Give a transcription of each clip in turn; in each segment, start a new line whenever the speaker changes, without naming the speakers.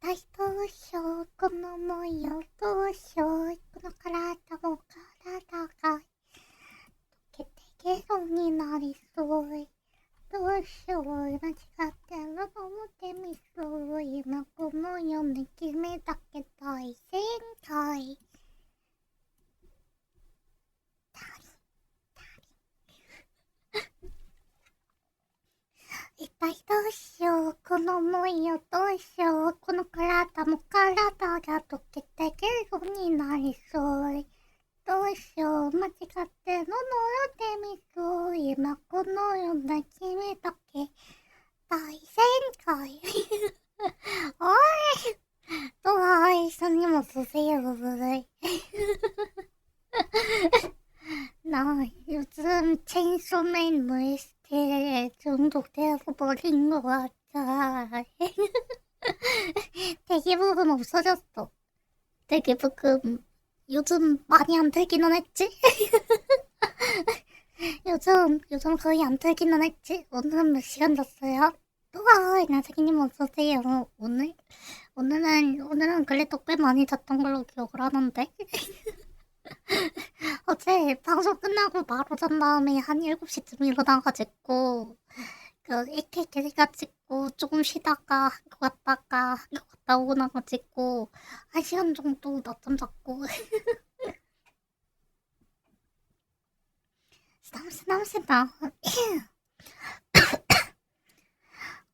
た人をしようこの想いをどうしようこの体も体が溶けてゲロになりそうどうしよう間違ってるのも手みそう今この世で決めたけ大正解一体どうしようこの想いをどうしようこの体も体が溶けてゲロになりそうどうしよう間違ってるの手みそう今この世で決めたけ大正解おい또 손님 없으세요? 나 요즘 체인소맨 OST에 중독되어서 버린 것 같아. 대기부분 없어졌어. 대기부금 요즘 많이 안 들기는 했지? 요즘 거의 안 들기는 했지? 오늘은 몇 시간 잤어요? 우와, 나사기님 어서오세요. 오늘은 그래도 꽤 많이 잤던 걸로 기억을 하는데. 어제 방송 끝나고 바로 잔 다음에 한 7시쯤 일어나가지고, AK가 찍고, 조금 쉬다가, 학교 갔다 오고 나가지고, 1시간 정도 낮잠 잤고. 쓰담쓰담쓰다.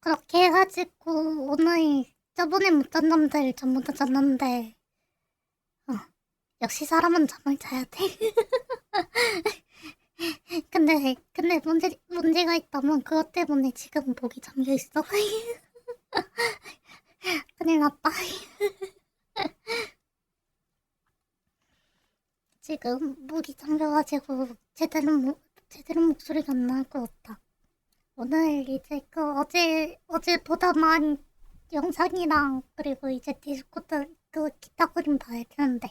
그렇게 해가지고, 오늘, 저번에 못 잔 남들 전부 다 잤는데, 역시 사람은 잠을 자야 돼. 근데 문제가 있다면 그것 때문에 지금 목이 잠겨 있어. 큰일 났다. 지금 목이 잠겨가지고 제대로 목소리가 안 나올 것 같다. 오늘 이제 어제보다만 영상이랑 그리고 이제 디스코드 기타 그림 봐야 되는데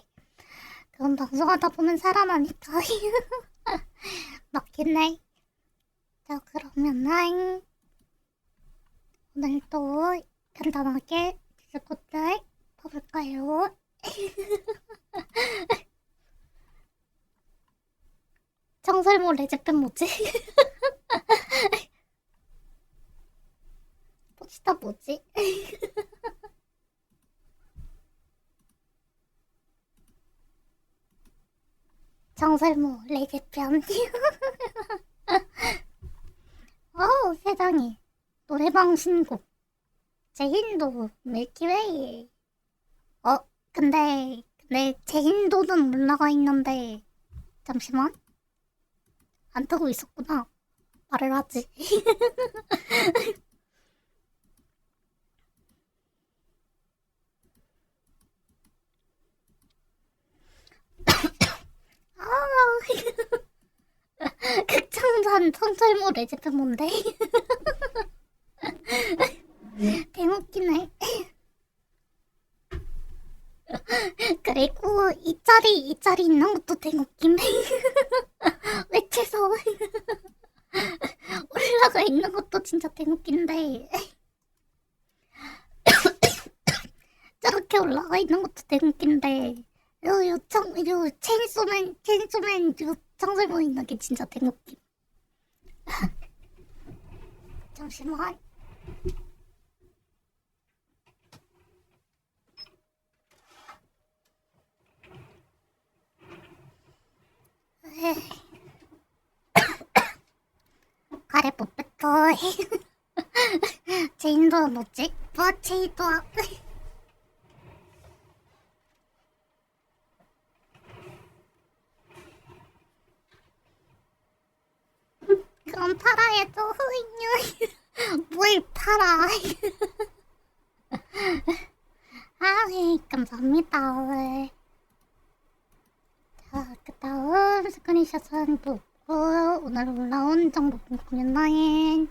그건 방송하다 보면 살아나니까 맞겠네. 자 그러면은 오늘도 간단하게 디스코드 봐볼까요? 청설모 레제펜 뭐지? 포치타 뭐지? 정설모 레제편 어우 세상에 노래방 신곡 제인도 밀키웨이 근데 제인도는 올라가 있는데 잠시만 안 뜨고 있었구나 말을 하지 극장전 청설모 레제편 뭔데? 대웃기네. 그리고 이 짤이 있는 것도 대웃기네. 외채서 올라가 있는 것도 진짜 대웃긴데 저렇게 올라가 있는 것도 대웃긴데 요 체인소맨 요 청설모 있는 게 진짜 대웃김. 잠시만. 가래 뽑혔어. 제인도 뭐지? 제인도 그럼 팔아야죠. 뭘 팔아? 감사합니다. 자, 그 다음 스크린샷은 보고 오늘 올라온 정보 보면은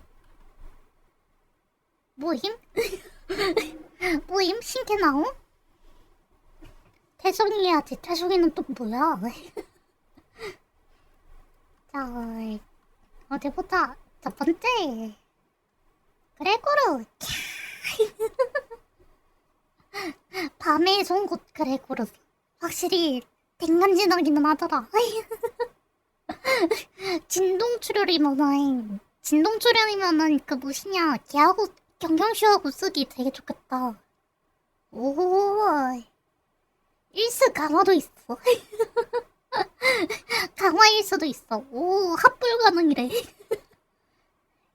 모임? 모임? 신캐나옴? 태송이 해야지. 태송이는 또 뭐야? 자, 어디 보자. 첫 번째 그레고르 밤에 좋은 곳 그래 고르서. 확실히 댕간지나기는 하더라. 진동출혈이면은 그 무엇이냐 걔하고 경경슈하고 쓰기 되게 좋겠다. 오, 일스 강화도 있어. 강화 일수도 있어. 오, 합불 가능이래.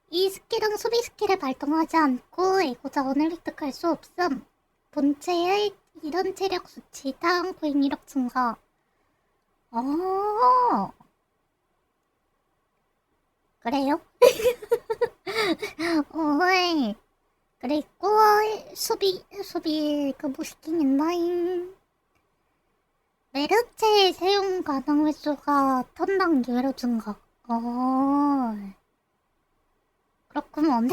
이 스킬은 수비 스킬을 발동하지 않고 에고자원을 획득할 수 없음. 본체의 이런 체력 수치, 다음 코인 이력 증가. 그래요? 어이. 그리고 수비 그 무시킹 인라인. 메르체의 사용 가능 횟수가 턴당 기회로 증가. 그렇구먼.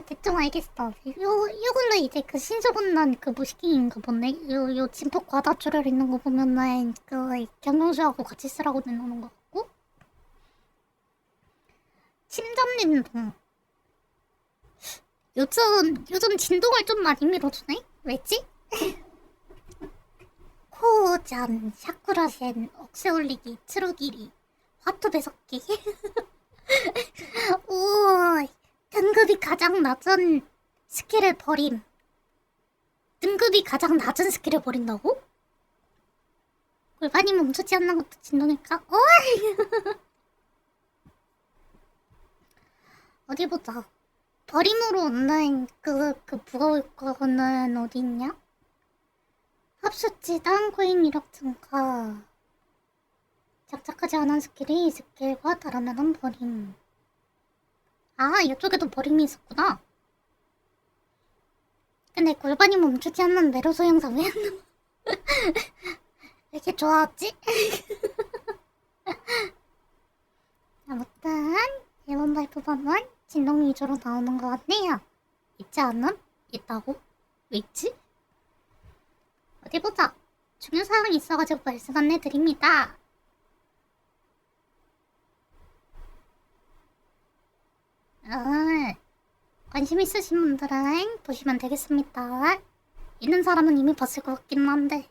대충 알겠어. 요걸로 이제 그 신소문난 그 무시킹인가 보네. 요 진폭 과다출혈 있는 거 보면은 그 경영수하고 같이 쓰라고 내놓는 거 같고. 침잠님도 요즘 진동을 좀 많이 밀어주네? 왜지? 코잔, 샤쿠라센, 억세 올리기, 트루기리, 화투 배석기. 오, 등급이 가장 낮은 스킬을 버림. 등급이 가장 낮은 스킬을 버린다고? 골반이 멈추지 않는 것도 진동일까? 어디 보자. 버림으로 온라인 그 무거울 거는 어디 있냐? 합수치 다운코인 이력 증가. 작작하지 않은 스킬이 스킬과 달아나는 버림. 아, 이쪽에도 버림이 있었구나. 근데 골반이 멈추지 않는 메로소 영상 왜 이렇게 좋아하지? 아무튼 이번 발표반은 진동 위주로 나오는 것 같네요. 있지 않음? 있다고? 왜 있지? 어디 보자. 중요 사항이 있어가지고 말씀 안내드립니다. 관심 있으신 분들은 보시면 되겠습니다. 있는 사람은 이미 봤을 것 같긴 한데.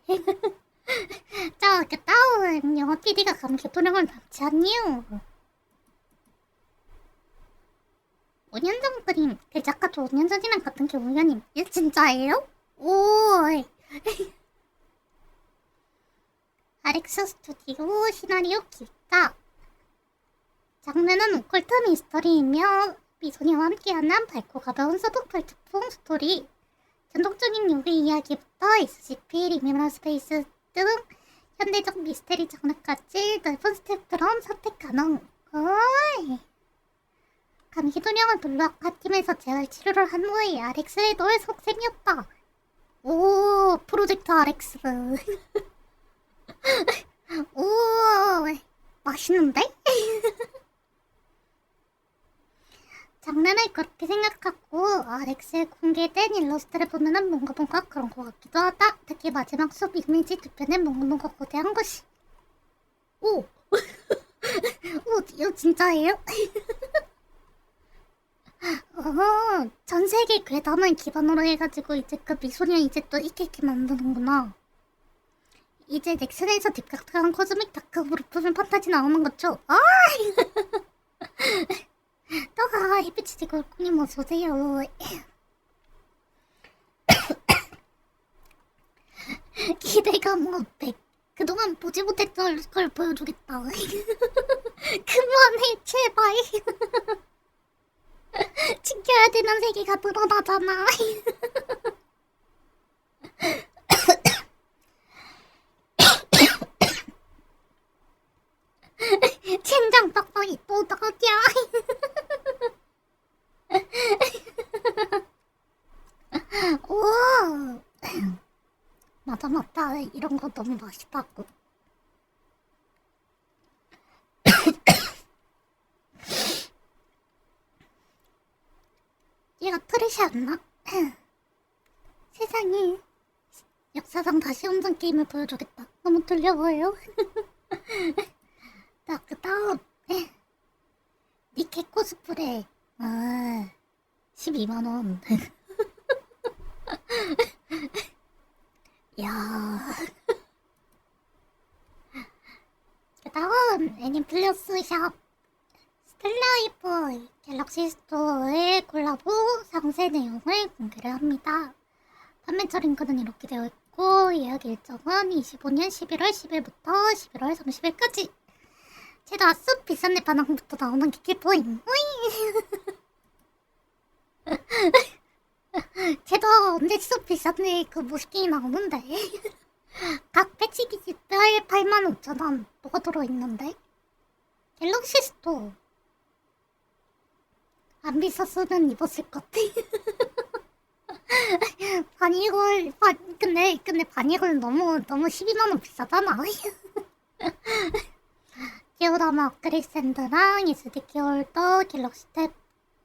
자, 그 다음 영화 PD가 감기 도령을 담지 않니요. 5년 전 그림. 그 작가도 5년 전이랑 같은 게 우연임. 이게 진짜예요? 오이. 아렉스 스튜디오 시나리오 기획자. 장르는 오컬트 미스터리이며 미소녀와 함께하는 밝고 가벼운 서브컬 특풍 스토리. 전통적인 요리 이야기부터 SCP, 리미널 스페이스 등 현대적 미스테리 장르까지 넓은 스펙트럼 선택 가능. 어이. 감기도령은 블루아카 팀에서 재활 치료를 한 후에 아렉스의 노예 속셈이었다. 오, 프로젝트 아렉스. 오, 맛있는데? 장르를 그렇게 생각하고 아렉스에 공개된 일러스트를 보면은 뭔가 그런 것 같기도 하다. 특히 마지막 수업 이미지 두 편은 뭔가 거대한 것이. 오! 오, 이거 진짜예요? 전 세계 괴담을 기반으로 해가지고 이제 그 미소녀 이제 또 이렇게 만드는구나. 이제 넥슨에서 딥각한 코즈믹 다크으로 보면 판타지 나오는 거죠? 너가 햇빛이 되고 얼굴님 어서오세요. 기대감 500. 그동안 보지 못했던 걸 보여주겠다. 그만해 제발. 지켜야 되는 세계가 늘어나잖아. 젠장 빡빡이 또 나오냐. 오, 맞아 이런 거 너무 맛있다고. 얘가 트래시였나? 세상에 역사상 다시 혼전 게임을 보여주겠다. 너무 떨려 보여요. 자, 그 다음 니케 코스프레 12만원. 내용을 공개를 합니다. 판매처 링크는 이렇게 되어 있고 예약 일정은 25년 11월 10일부터 11월 30일까지. 제가 쑥 비싼 내 반항부터 나오는 기기포임. 쟤도 언제 쑥 비싼 내그 모스킹이 나오는데. 각 패치 기기별 85,000원 뭐가 들어있는데? 갤럭시 스토어. 안 비쌌으면 입었을 것 같아. 근데 바니걸 너무 12만원 비싸잖아. 디오라마 업그레이드 샌드랑 SD 홀더, 갤럭시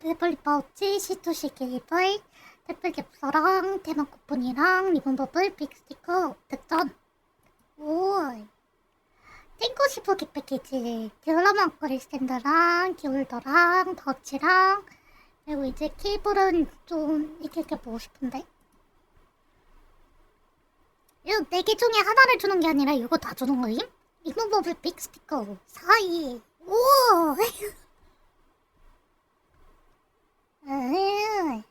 태블릿 파우치, C2C 케이블, 태블 캡서랑 테마 쿠폰이랑 리본 버블, 빅 스티커 득점. 오, 땡고 싶어 기 패키지. 디오라마 업그레이드 샌드랑 키홀더랑 파우치랑, 그리고 이제 케이블은 좀 이렇게 보고 싶은데. 이거 4개 중에 하나를 주는 게 아니라 이거 다 주는 거임? 리무버블 빅 스피커 4위. 오!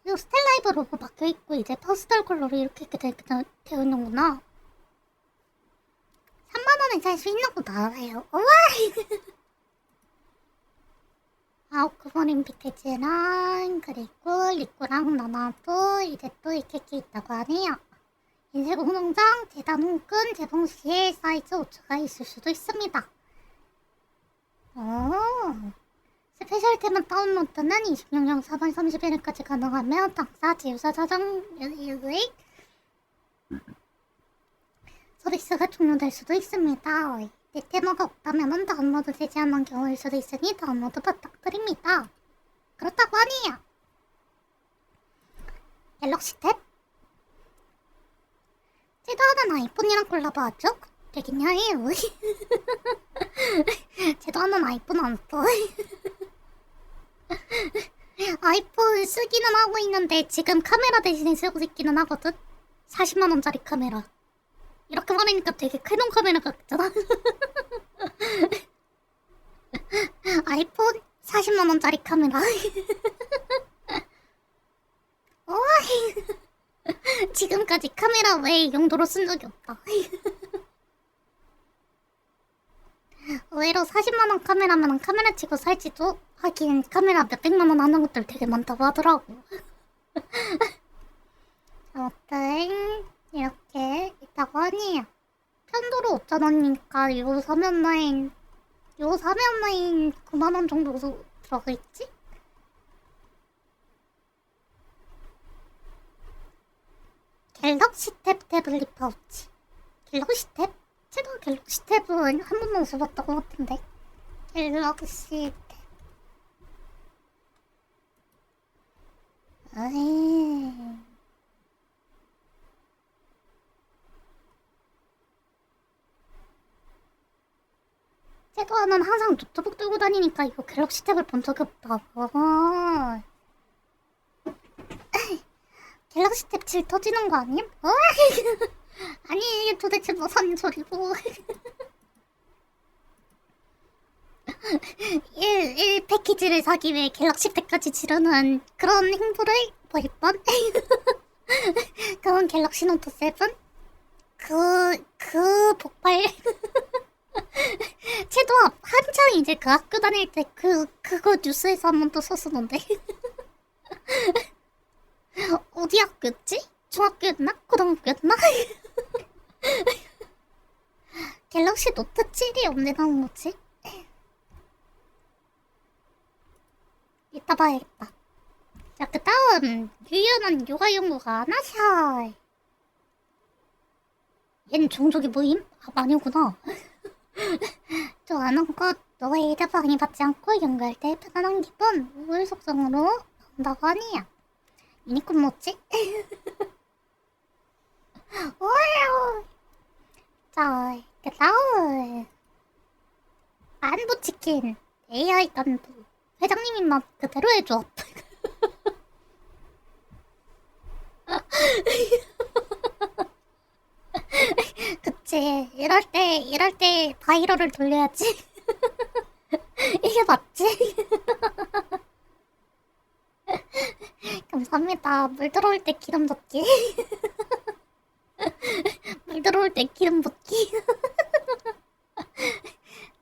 이거 스텔라이브 로고 박혀있고 이제 퍼스널 컬러로 이렇게 되어 있는구나. 3만원에 살 수 있는 거 나와요. 우와! 아웃크버린 패키지랑 그리고 리코랑 나나도 이제 또 이렇게 있다고 하네요. 인쇄 공농장, 재단 홍근, 재봉 시에 사이즈 오차가 있을 수도 있습니다. 스페셜템은 다운로드는 26년 4월 31일까지 가능하며 당사 제휴사 자정 유익 서비스가 종료될 수도 있습니다. 내 테마가 없다면 다운로드 되지 않는 경우일 수도 있으니 다운로드 부탁드립니다. 그렇다고 하네요. 갤럭시 탭? 쟤도 하는 아이폰이랑 콜라보하죠? 되겠냐 해요. 쟤도 하는 아이폰 안 써. 아이폰 쓰기는 하고 있는데 지금 카메라 대신에 쓰고 있기는 하거든? 40만원짜리 카메라. 이렇게 말하니까 되게 캐논 카메라 같잖아. 아이폰 40만원짜리 카메라. 지금까지 카메라 외에 용도로 쓴 적이 없다. 의외로 40만원 카메라면 카메라 치고 살지도. 하긴 카메라 몇백만원 하는 것들 되게 많다고 하더라고. 아무튼 이렇게 있다고 하네요. 편도로 5,000원이니까 요 사면 라인 9만원 정도 들어가있지? 갤럭시 탭 태블릿 파우치. 갤럭시 탭? 제가 갤럭시 탭은 한 번도 써봤던 것 같은데. 갤럭시 탭. 제도아는 항상 노트북 들고 다니니까 이거 갤럭시 탭을 본 적이 없다. 갤럭시 탭 질 터지는 거 아님? 아니 이게 도대체 무슨 소리고. 1 패키지를 사기 위해 갤럭시 탭까지 지르는 그런 행보를 벌일 뻔. 그건 갤럭시 노트 7? 그 폭발. 쟤도 한창 이제 그 학교 다닐 때 그거 뉴스에서 한 번 또 썼었는데. 어디 학교였지? 중학교였나? 고등학교였나? 갤럭시 노트 7이 언제 나온 거지? 이따 봐야겠다. 자, 그 다음 유연한 요가 연구가 나샤. 얜 종족이 뭐임? 아, 마녀구나. 저 아는 것, 너의 일에 방해받지 않고 연구할 때 편안한 기분, 우울 속성으로 나온다고 하네요. 유니콘 뭐지? 오요. 자, 그 다음 안부치킨 AI 간부 회장님 입맛 그대로 해줘. 그치. 이럴 때 바이럴을 돌려야지. 이게 맞지? 감사합니다. 물 들어올 때 기름 붓기. 물 들어올 때 기름 붓기.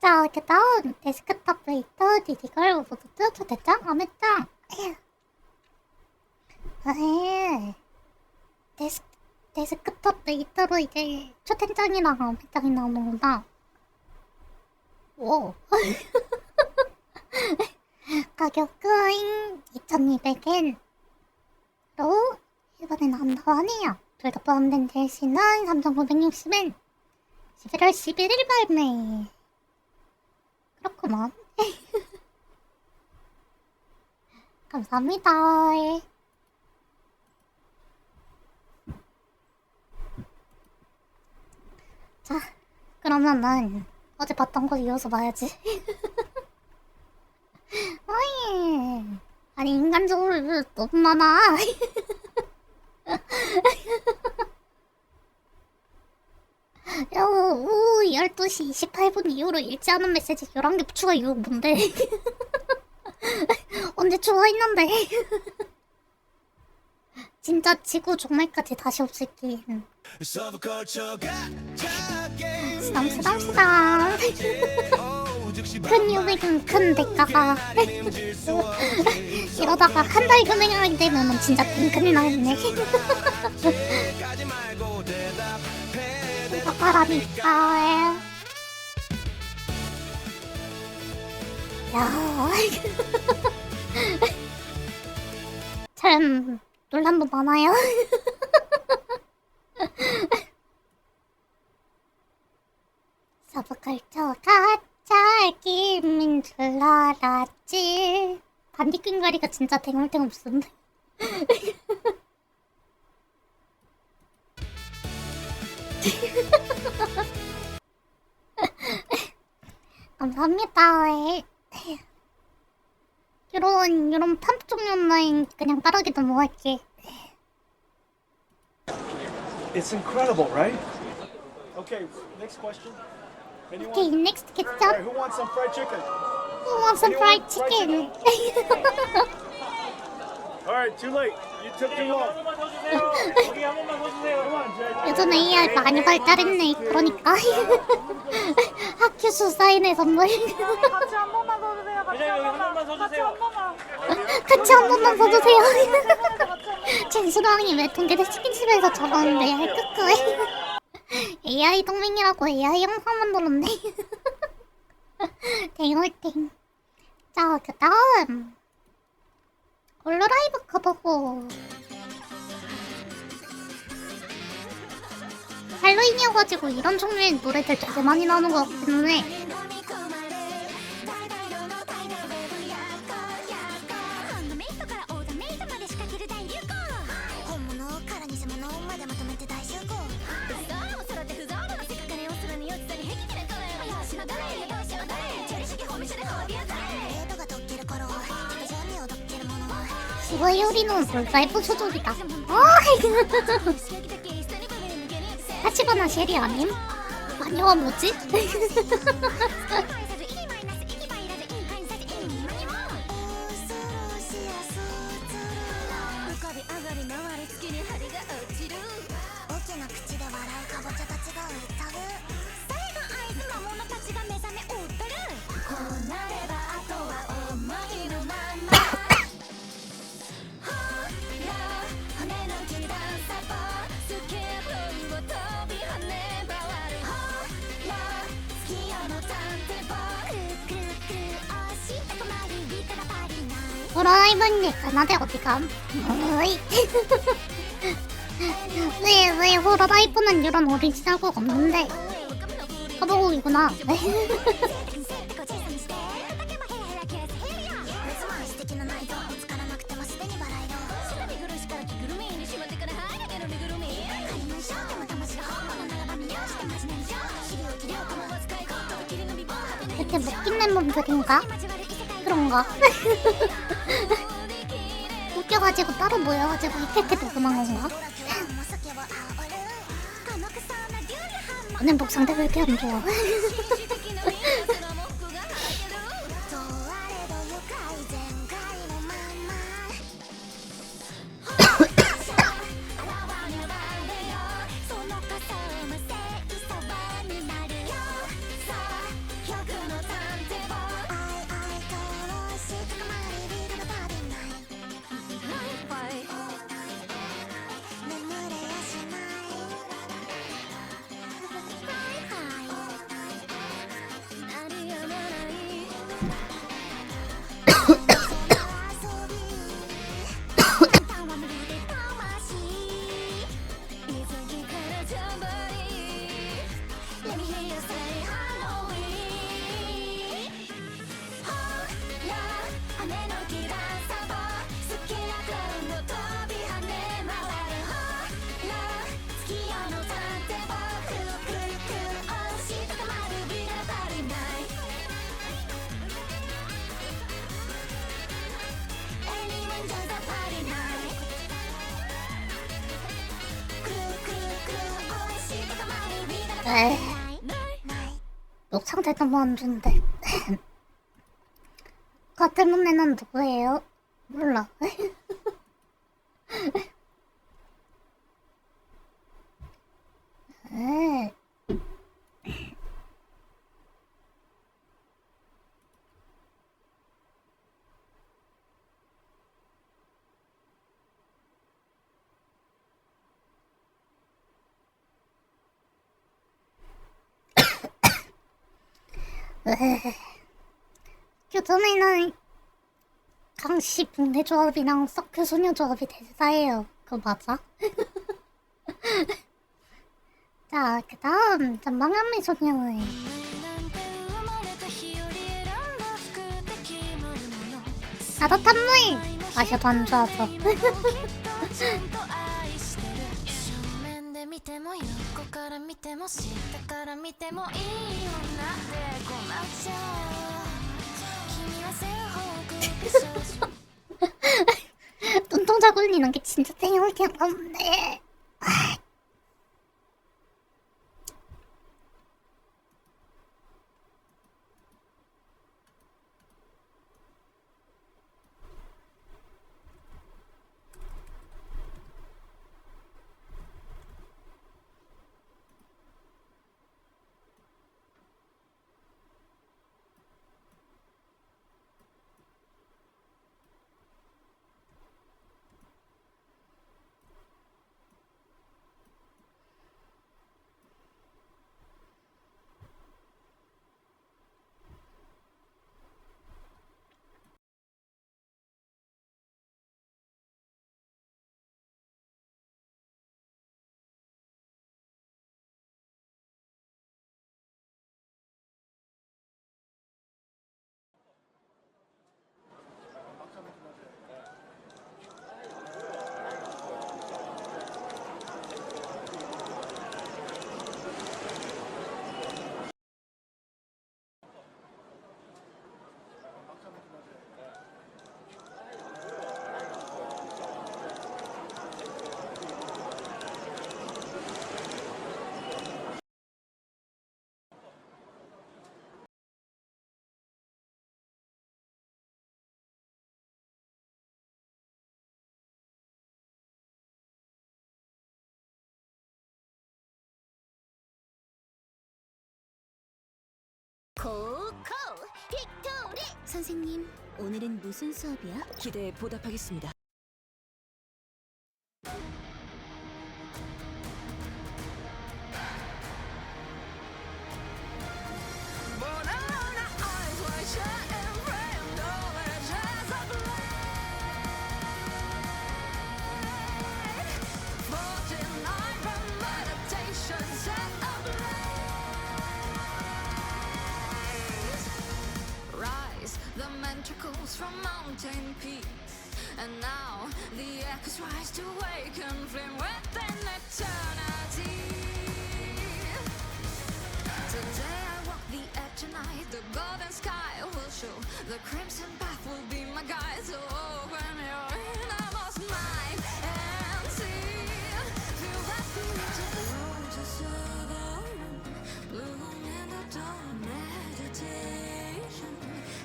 자, 그 다음 데스크탑 브레이터 디디걸 오버부트 초대장 아메짱. 데스크탑 브레이터로 이제 초대장이랑 아메짱이 나오는구나. 오. 가격은 2,200엔으로 이번엔 안 나와네요. 둘 다 포함된 DLC는 3,960엔. 11월 11일 발매. 그렇구만. 감사합니다. 자, 그러면은 어제 봤던 거 이어서 봐야지. 어이, 아니 인간적으로 너무 많아. 야, 오, 12시 28분 이후로 읽지 않은 메시지 11개 추가 이거 뭔데? 언제 추가했는데? 진짜 지구 종말까지 다시 없을긴. 쓰담쓰담쓰담. 큰 유익은 큰 대가가. 이러다가 한 달 금액하게 되면 진짜 큰일 나겠네. 이거라니까. 야. 참 논란도 많아요. 서브컬처가 짤김인 줄 알았지. 반디끈가리가 진짜 댕올댕 없었네. 감사합니다. 이런 팜 종류는 그냥 빠르게 넘어갈게.
It's incredible, right? Okay, next question. Anyone?
Okay, next
All
question.
right, who wants some fried chicken?
Who wants some fried chicken?
All right, too late. You took too long.
요즘 AI 많이 발달했네. 그러니까 학교 수사인의 선물.
같이 한 번만 써주세요. 같이 한 번만.
같이 한 번만 써주세요. 진수랑이 왜 통계대 치킨집에서 저러는데 끄끄. AI 동맹이라고 AI 영상 만들었네. 땡올땡. 자, 그 다음 홀로라이브 커버고. 할로윈이어가지고 이런 종류의 노래들 되게 많이 나오는 것 같기는 해. 시바요리는 볼사이프 소속이다. 하치바나 쉐리 아님? 아니와 뭐지? 호라이브인데 가나데 어디감? 어이. 왜 호라이브는 이런 오리지널곡 없는데? 커버곡이구나. 이렇게 먹힌 멤버들인가? 그런가? 웃겨가지고 따로 모여가지고 이렇게 녹음한 건가? 오늘 목상대 왜 이렇게 안 좋아? 에이, 목 상태 너무 안 좋은데. 그것 때문에는 누구예요? 몰라. 에이. 요즘에는 강씨 붕대 조합이랑 서큐 소녀 조합이 대세예요. 그거 맞아? 자, 그 다음 전방한미 소녀의 따뜻한 물 마셔도 안 좋아서.
見ても横から見ても下から見てもいいようなでこなっちゃう君は背をほくて
눈동자 굴리는 게 진짜 생각이 없네.
고고 빅토리 선생님 오늘은 무슨 수업이야?
기대에 보답하겠습니다.
The mantracles from mountain peaks, and now the echoes rise to awaken flame within eternity. Today I walk the edge of night, the golden sky will show, the crimson path will be my guide. So open your innermost mind and see, feel that beauty bloom to southern, bloom in the dawn meditation.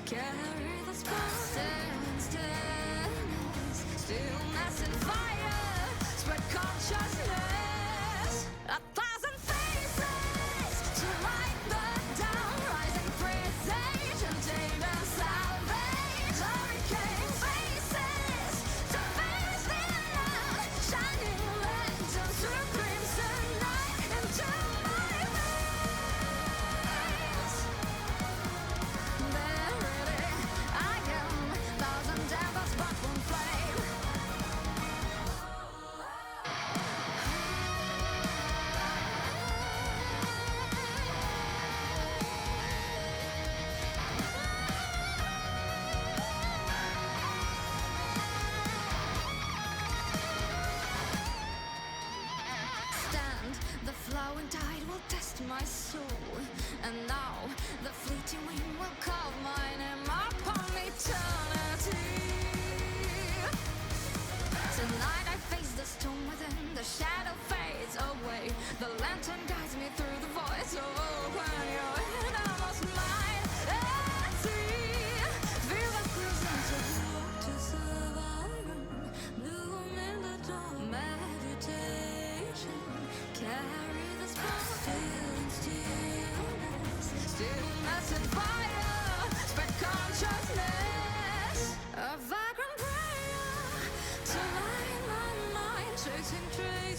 Carry the spark and stillness, stillness and fire, spread consciousness. 1,000 faces to light the dawn, rising precision, take and salvage. Hurricane faces to face the unknown, shining lanterns through crimson night into my veins. I am 1,000 embers but one flame. Stand, the flowing tide will test my soul, and now the fleeting wind will carve my name upon eternity. Tonight I face the storm within, the shadow fades away, the lantern guides me through the void.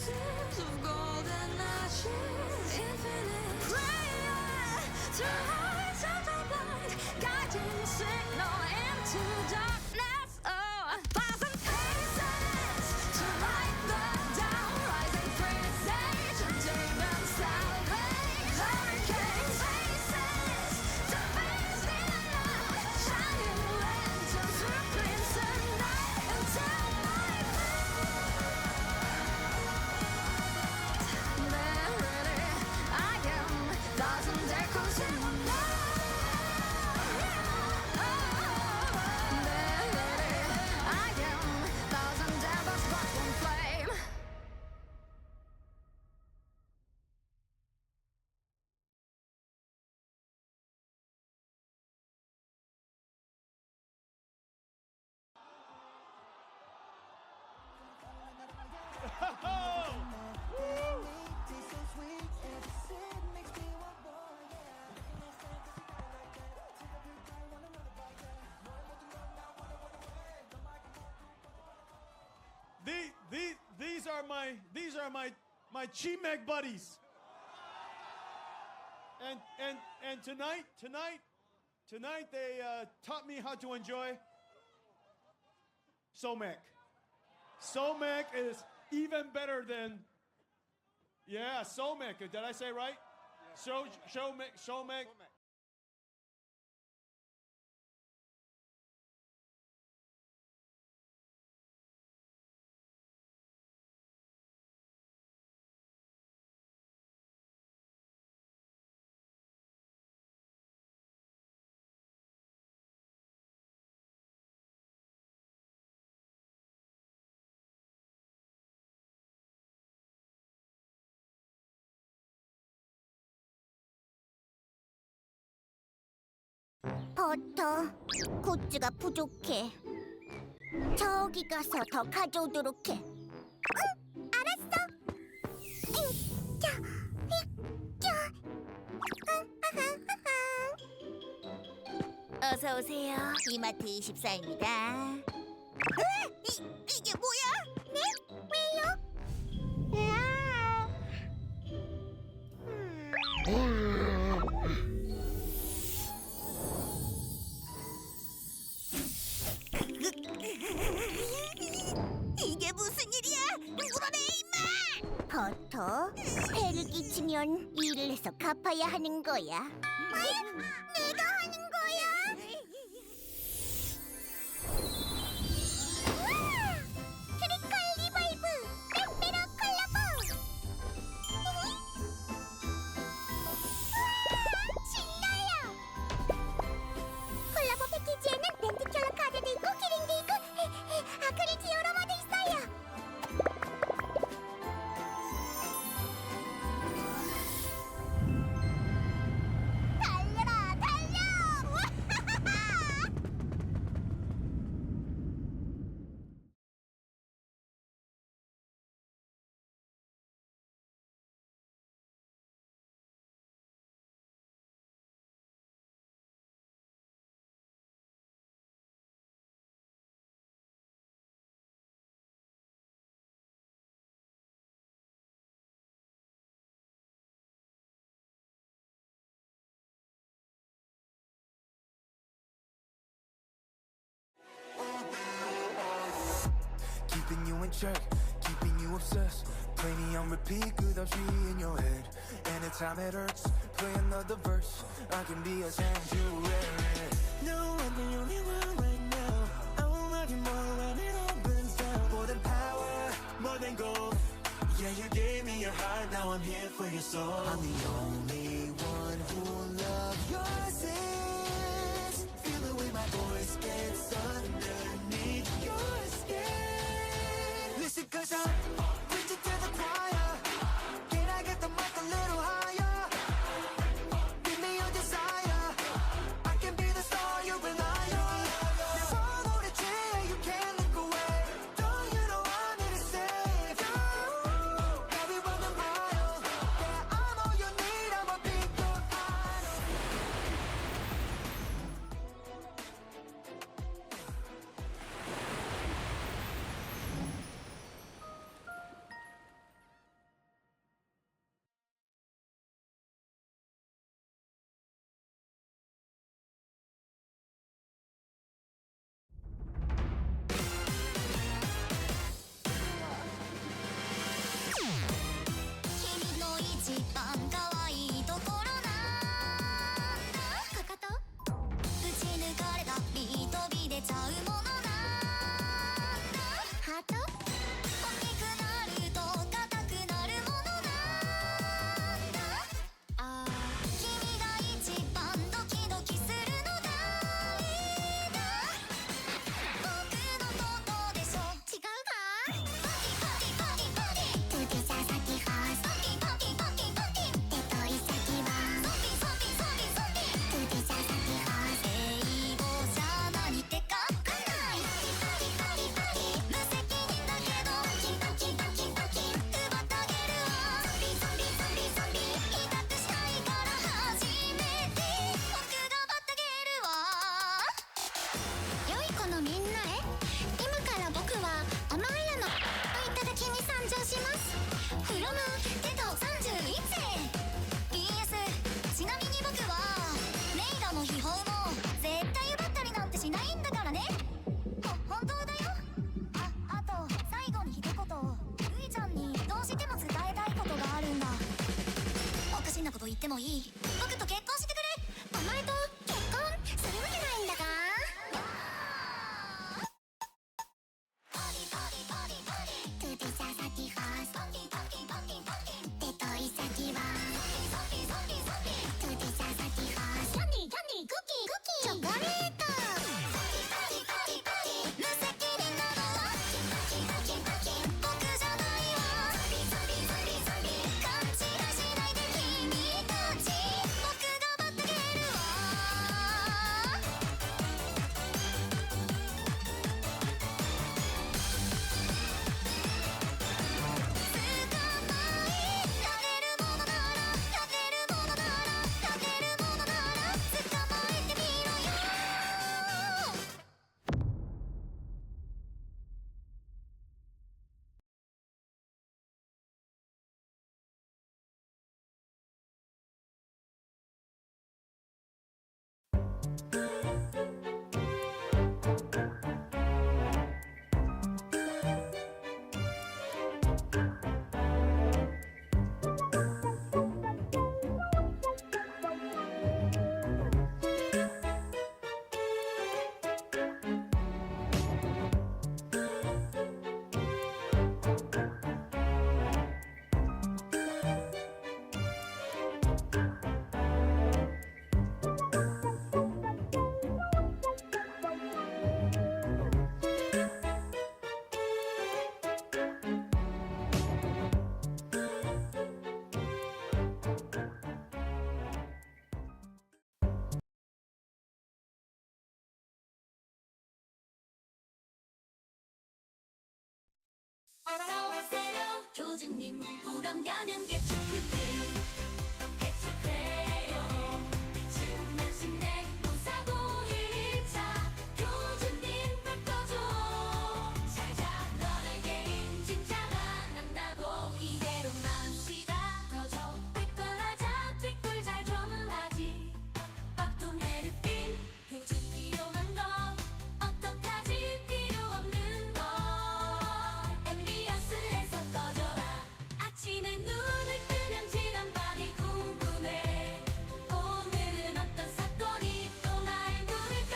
pieces of golden ashes, infinite prayer to rise of the blind, guiding signal into darkness. Oh, 1,000 faces to light the down, rising presage, demons salvage, hurricanes, faces to face the unknown, shining lanterns through crimson night until my verily I am 1,000 echoes in one verily I am 1,000 embers but one flame.
These are my Chimek buddies. And tonight they taught me how to enjoy Somek. Somek is even better than Somek. Did I say right? Somek.
버터, 굿즈가 부족해. 저기 가서 더 가져오도록 해. 응, 알았어. 자, 어서 오세요. 이마트 24입니다. 이게 뭐야? 네? 왜요? 이게 무슨 일이야? 물어내 임마! 버터, 해를 끼치면 일을 해서 갚아야 하는 거야. 내가 하는 거야? 우와! 트리컬 리바이브 빼빼로 콜라보! 우와! 신나요! 콜라보 패키지에는 렌트컬러 카드도 있고 키링도 있고 아크릴 티어로 모두 있어요. 달려라 달려! 와하하하!
Keeping you in check, keeping you obsessed. Play me on repeat, 끝없이 in your head. Anytime it hurts, play another verse. I can be a sanctuary. No, I'm the only one right now. I won't love you more when it all burns down. More than power, more than gold. Yeah, you gave me your heart, now I'm here for your soul. I'm the only one who will love your sins. Feel the way my voice gets underneath your skin. Listen, cause I'm preaching to the choir. Can I get the mic a little higher? Give me your desire. I can be the star you rely on. Now follow the chair, you can't look away. Don't you know I'm here to save you? Carry run the mile. Yeah, I'm all you need, I'ma be your idol.
なこと言ってもいい？僕と結婚してくれ。お前と結婚するわけないんだが。To be Sasaki first. 手とイサキは To be Sasaki first. キャンディークッキーチョコレート。無責任なのは僕じゃないわ。勘違いしないで君たち。僕が待ってあげるわ。어서오세요. 교주님 보람 가는 게 축구해요. 신나신 무사고 1차 교주님 불 꺼줘. 잘자 너를 개인 진짜가 난다고 이대로 맙시다. 더줘 뒷걸하자 뒷걸 잘 좀 하지. 박동해를 핀 교주 필요한 거 어떡하지 필요 없는 거. 엠비어스에서 꺼져라. 아침에 눈을 뜨면 지난밤이 궁금해. 오늘은 어떤 사건이 또 날 부를까.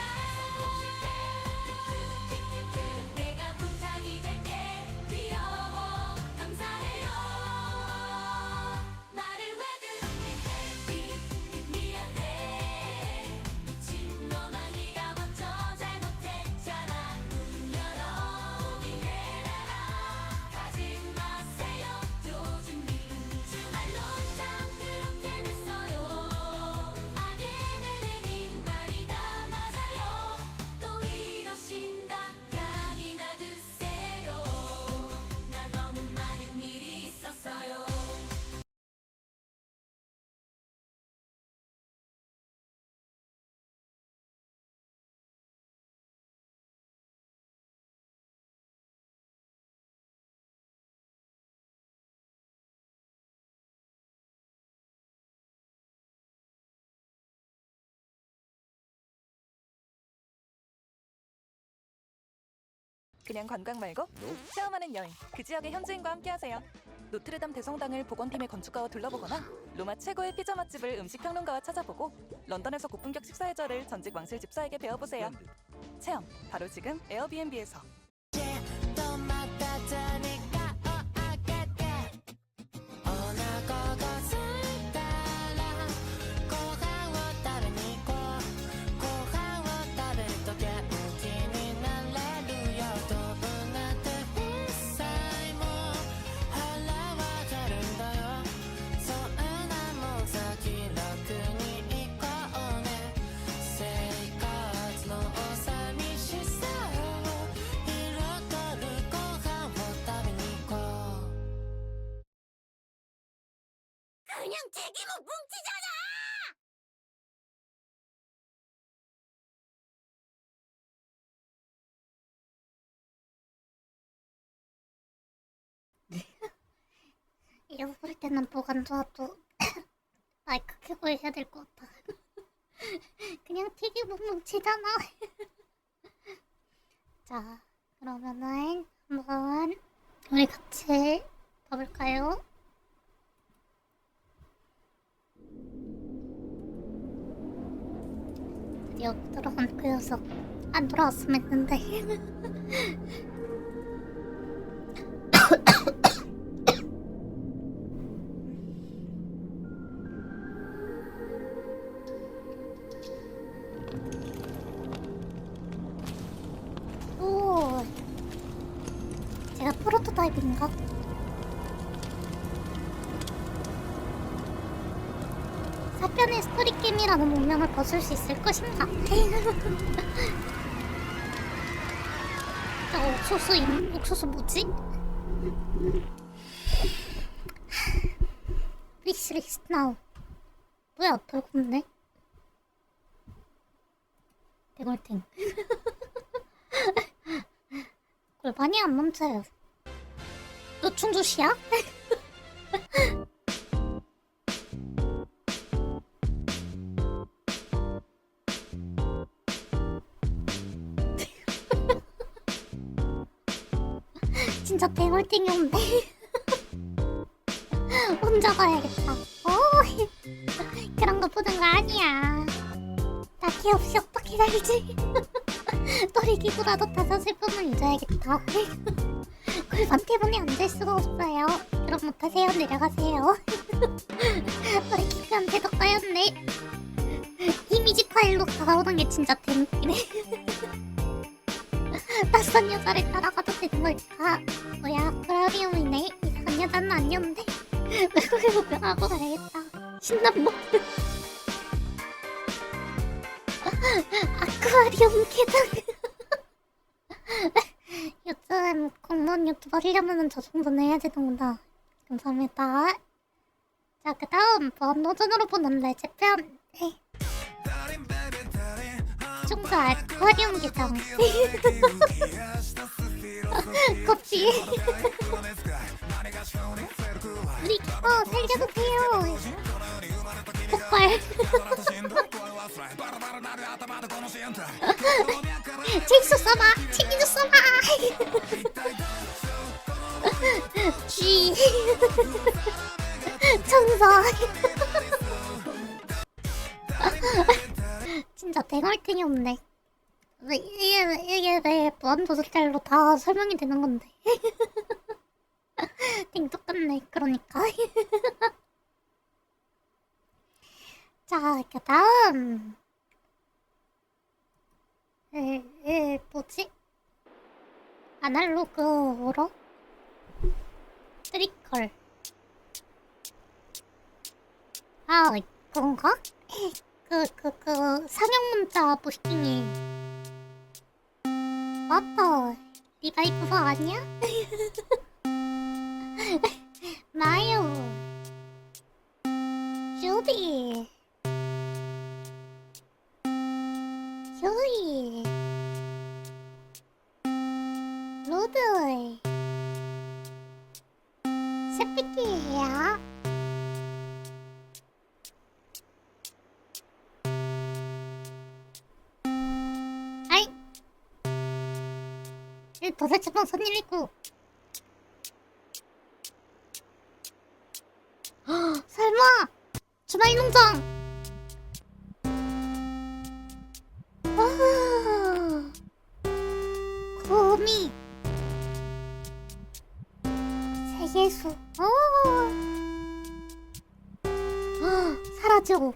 내가 부탁이 될게 귀여워 감사해요. 말을 왜 그렇게 미안해. 미친놈아 네가 먼저 잘못했잖아. 문 열어 이해라. 가지 마세요 교주님. 주말로 참 그렇게 됐어요. 아내는 내린 말이 다 맞아요. 또 이러신다. 약이나 드세요. 나 너무 많은 일이 있었어요.
그냥 관광 말고 체험하는 여행, 그 지역의 현지인과 함께하세요. 노트르담 대성당을 복원팀의 건축가와 둘러보거나 로마 최고의 피자 맛집을 음식 평론가와 찾아보고 런던에서 고품격 식사 해결을 전직 왕실 집사에게 배워보세요. 체험, 바로 지금 에어비앤비에서.
とまた何かをあげてお腹が空いたらご飯を食べに行こう。ご飯を食べると元気になれるよ。どんな手一切も腹は減るんだよ。そんなもんさ気楽に行こうね。生活の寂しさを彩るご飯を食べに行こう。 그냥 책임은 뭉치잖아.
이거 부를 때는 뭐가 안 좋아도 마이크 켜고 해야 될 것 같아. 그냥 튀기 못 뭉치잖아. 자, 그러면은 한번 우리 같이 봐볼까요? 여기 들어간 그 녀석 안 돌아왔으면 했는데. 오, 제가 프로토타입인가? 사편의 스토리 게임이라는 문명을 벗을 수 있을 것인가? 옥수수 뭐지? 위시리스트 나우. 뭐야, 별건데? 대골탱. 골반이 안 멈춰요. 너 충주시야? 진짜 대골탱이 온대. 혼자 가야겠다. 그런 거 보는 거 아니야. 나 기 없이 어떻게 살지? 또리기구라도 5번은 잊어야겠다. 골반 때문에 앉을 수가 없어요. 그럼 못하세요. 내려가세요. 또리기구한테도 까였네. 이미지 파일로 다가오는 게 진짜 재밌기네. 낯선 여자를 따라가도 되는 걸까? 뭐야, 아쿠아리움이네. 이상한 여자는 아니었는데. 외국에 구경하고 가야겠다. 신난모. 아쿠아리움 개장. 요즘 공무원 유튜버 하려면은 저 정도는 해야 되는구나. 감사합니다. 자, 그 다음 무한도전으로 보는 레제편. 중사 아쿠아리움 개장. 커피. 우리 기뻐 살려주세요. 폭발. 제이스 써봐. 책임져 써봐. 쥐. 천사. 진짜 대갈등이 없네. 이게 왜 무한도전 스타일로 다 설명이 되는 건데. 띵 똑같네. 그러니까. 자, 그 다음. 뭐지? 아날로그로? 트리컬. 아, 그건가? 상형 문자 부스팅이. 맞다. 리바이브버 아니야? 마요. 주디. 조이. 로드. 새끼야. 아이. 도대체 무슨 일이고? 설마 주말 농장. 거미. 세계수. 사라져.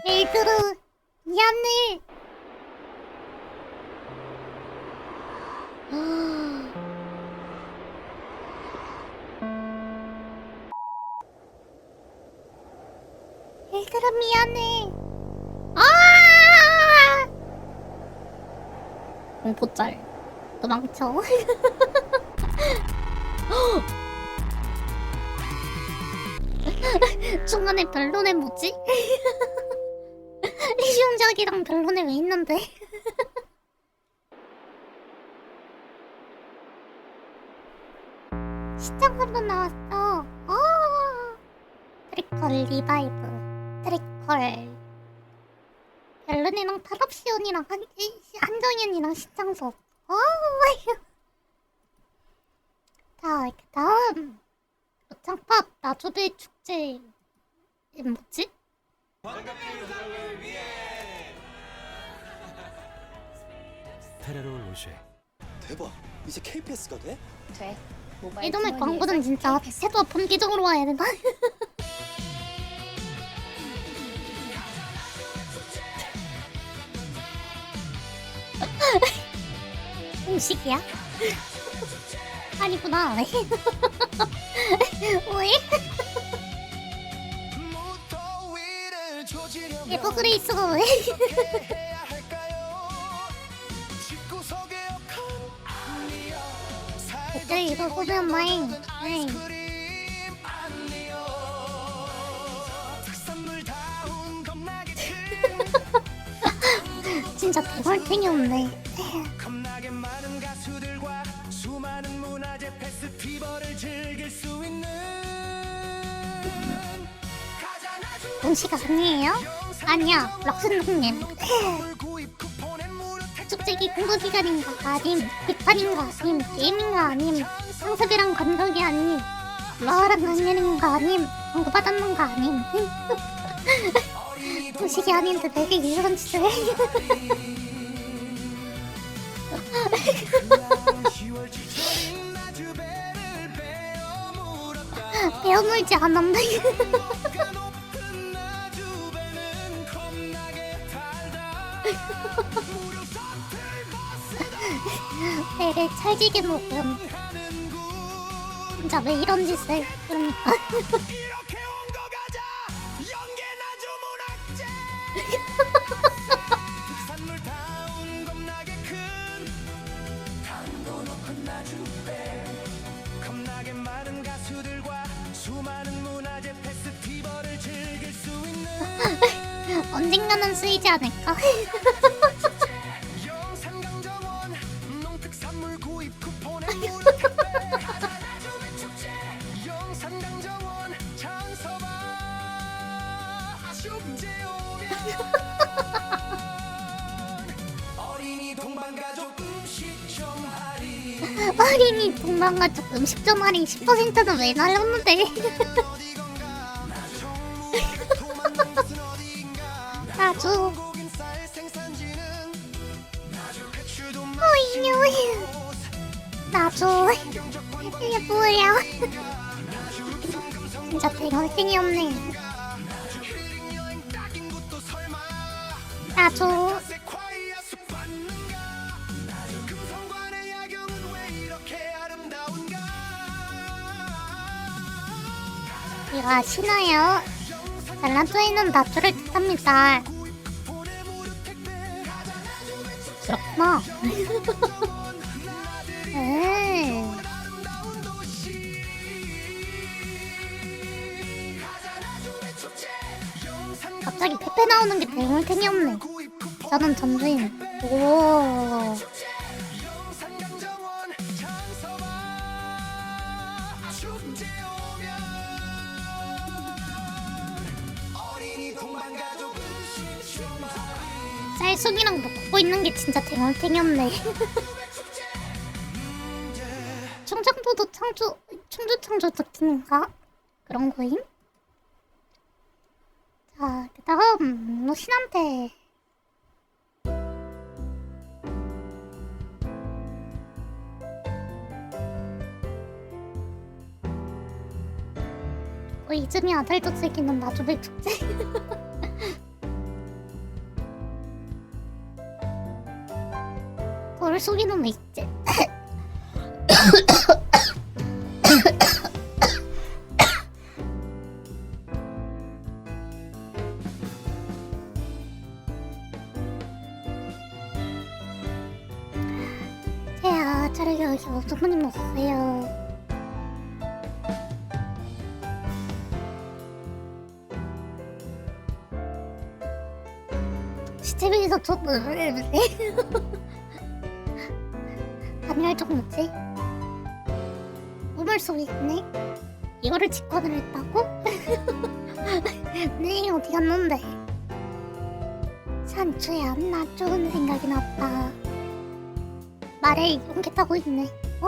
엘드르 미안해. 엘드르 미안해. 공포짤 도망쳐. 중간에 별론의 뭐지? 리시온작이랑 별론의 왜 있는데? 시작으로 나왔어. 트리컬 리바이브. 트리컬 멜론이랑 탈업시온이랑 한정현이랑 신장석. 자, 그 다음 요창팝 나주배 축제 뭐지?
페레로 로쉐.
대박. 이제 KPS가 돼?
돼. 모바일
예전에
팀원이어서
광고는 진짜
KPS.
해도 본계적으로 와야 된다. 음식이야? 아니구나. 왜? 에버그레이스가 왜? 그때 이거 보면 마잉. 진짜 대걸탱이 없네.
겁나게 많은 가수들과 수많은 문화재 페스티벌을 즐길 수 있는
음식 아니에요? 아니야, 락슨동님. 축제기 공부 기간인가 아님, 비판인가 아님, 게임인가 아님, 상습이랑 감독이 아님, 러랑 강연인가 아님, 공부받았는가 아님. 음식이 아닌데 내게 이런 짓을 해. 배어물지 않았네. 배를 찰지게 먹음. 진짜 왜 이런 짓을? 그러니까.
이렇게 온 거 가자 연계나주 문학재 특산물 다운 겁나게 큰 당도 높은 나주배 겁나게 많은 가수들과 수많은 문화재 페스티벌을 즐길 수 있는
언젠가는 쓰이지 않을까?
영산강정원 농특산물 구입 쿠폰에 무료 택배 영산강정원 장서방 축제 오면 어린이 동반가족 음식점 할인
어린이 동방가족 음식점 할인 10%는 왜 날렸는데? 나주
고긴쌀 생산지는 배추도
어이뇨 나주 이게 뭐야? 진짜 대걸탱이 없네. 나주
세콰이아 숲 받는가 금성관의 야경은 왜 이렇게 아름다운가
이거 아시나요? 전라도에는 나주를 뜻합니다. 그렇구나. 갑자기 페페 나오는 게 대물탱이 없네. 저는 전주인. 오.
영산강정원 장서방 축제 오면 어린이 동반가족 음식점 할인
쌀쑥이랑 먹고 있는 게 진짜 대물탱이 없네. 충청도도 충주 특징인가? 그런 거임? 자, 그 다음 신한테 이즈미 아들도 즐기는 나주백 축제. 그걸 속이는 왜 있지? 제야, 저녁에 여기 무슨 분이 먹었어요? 시체비에서 줬는데 단열 좀 뭐지? 우물 속에 있네? 이거를 직관을 했다고? 네, 어디 갔는데? 산초야, 나 좋은 생각이 났다. 말에 용기 타고 있네. 오!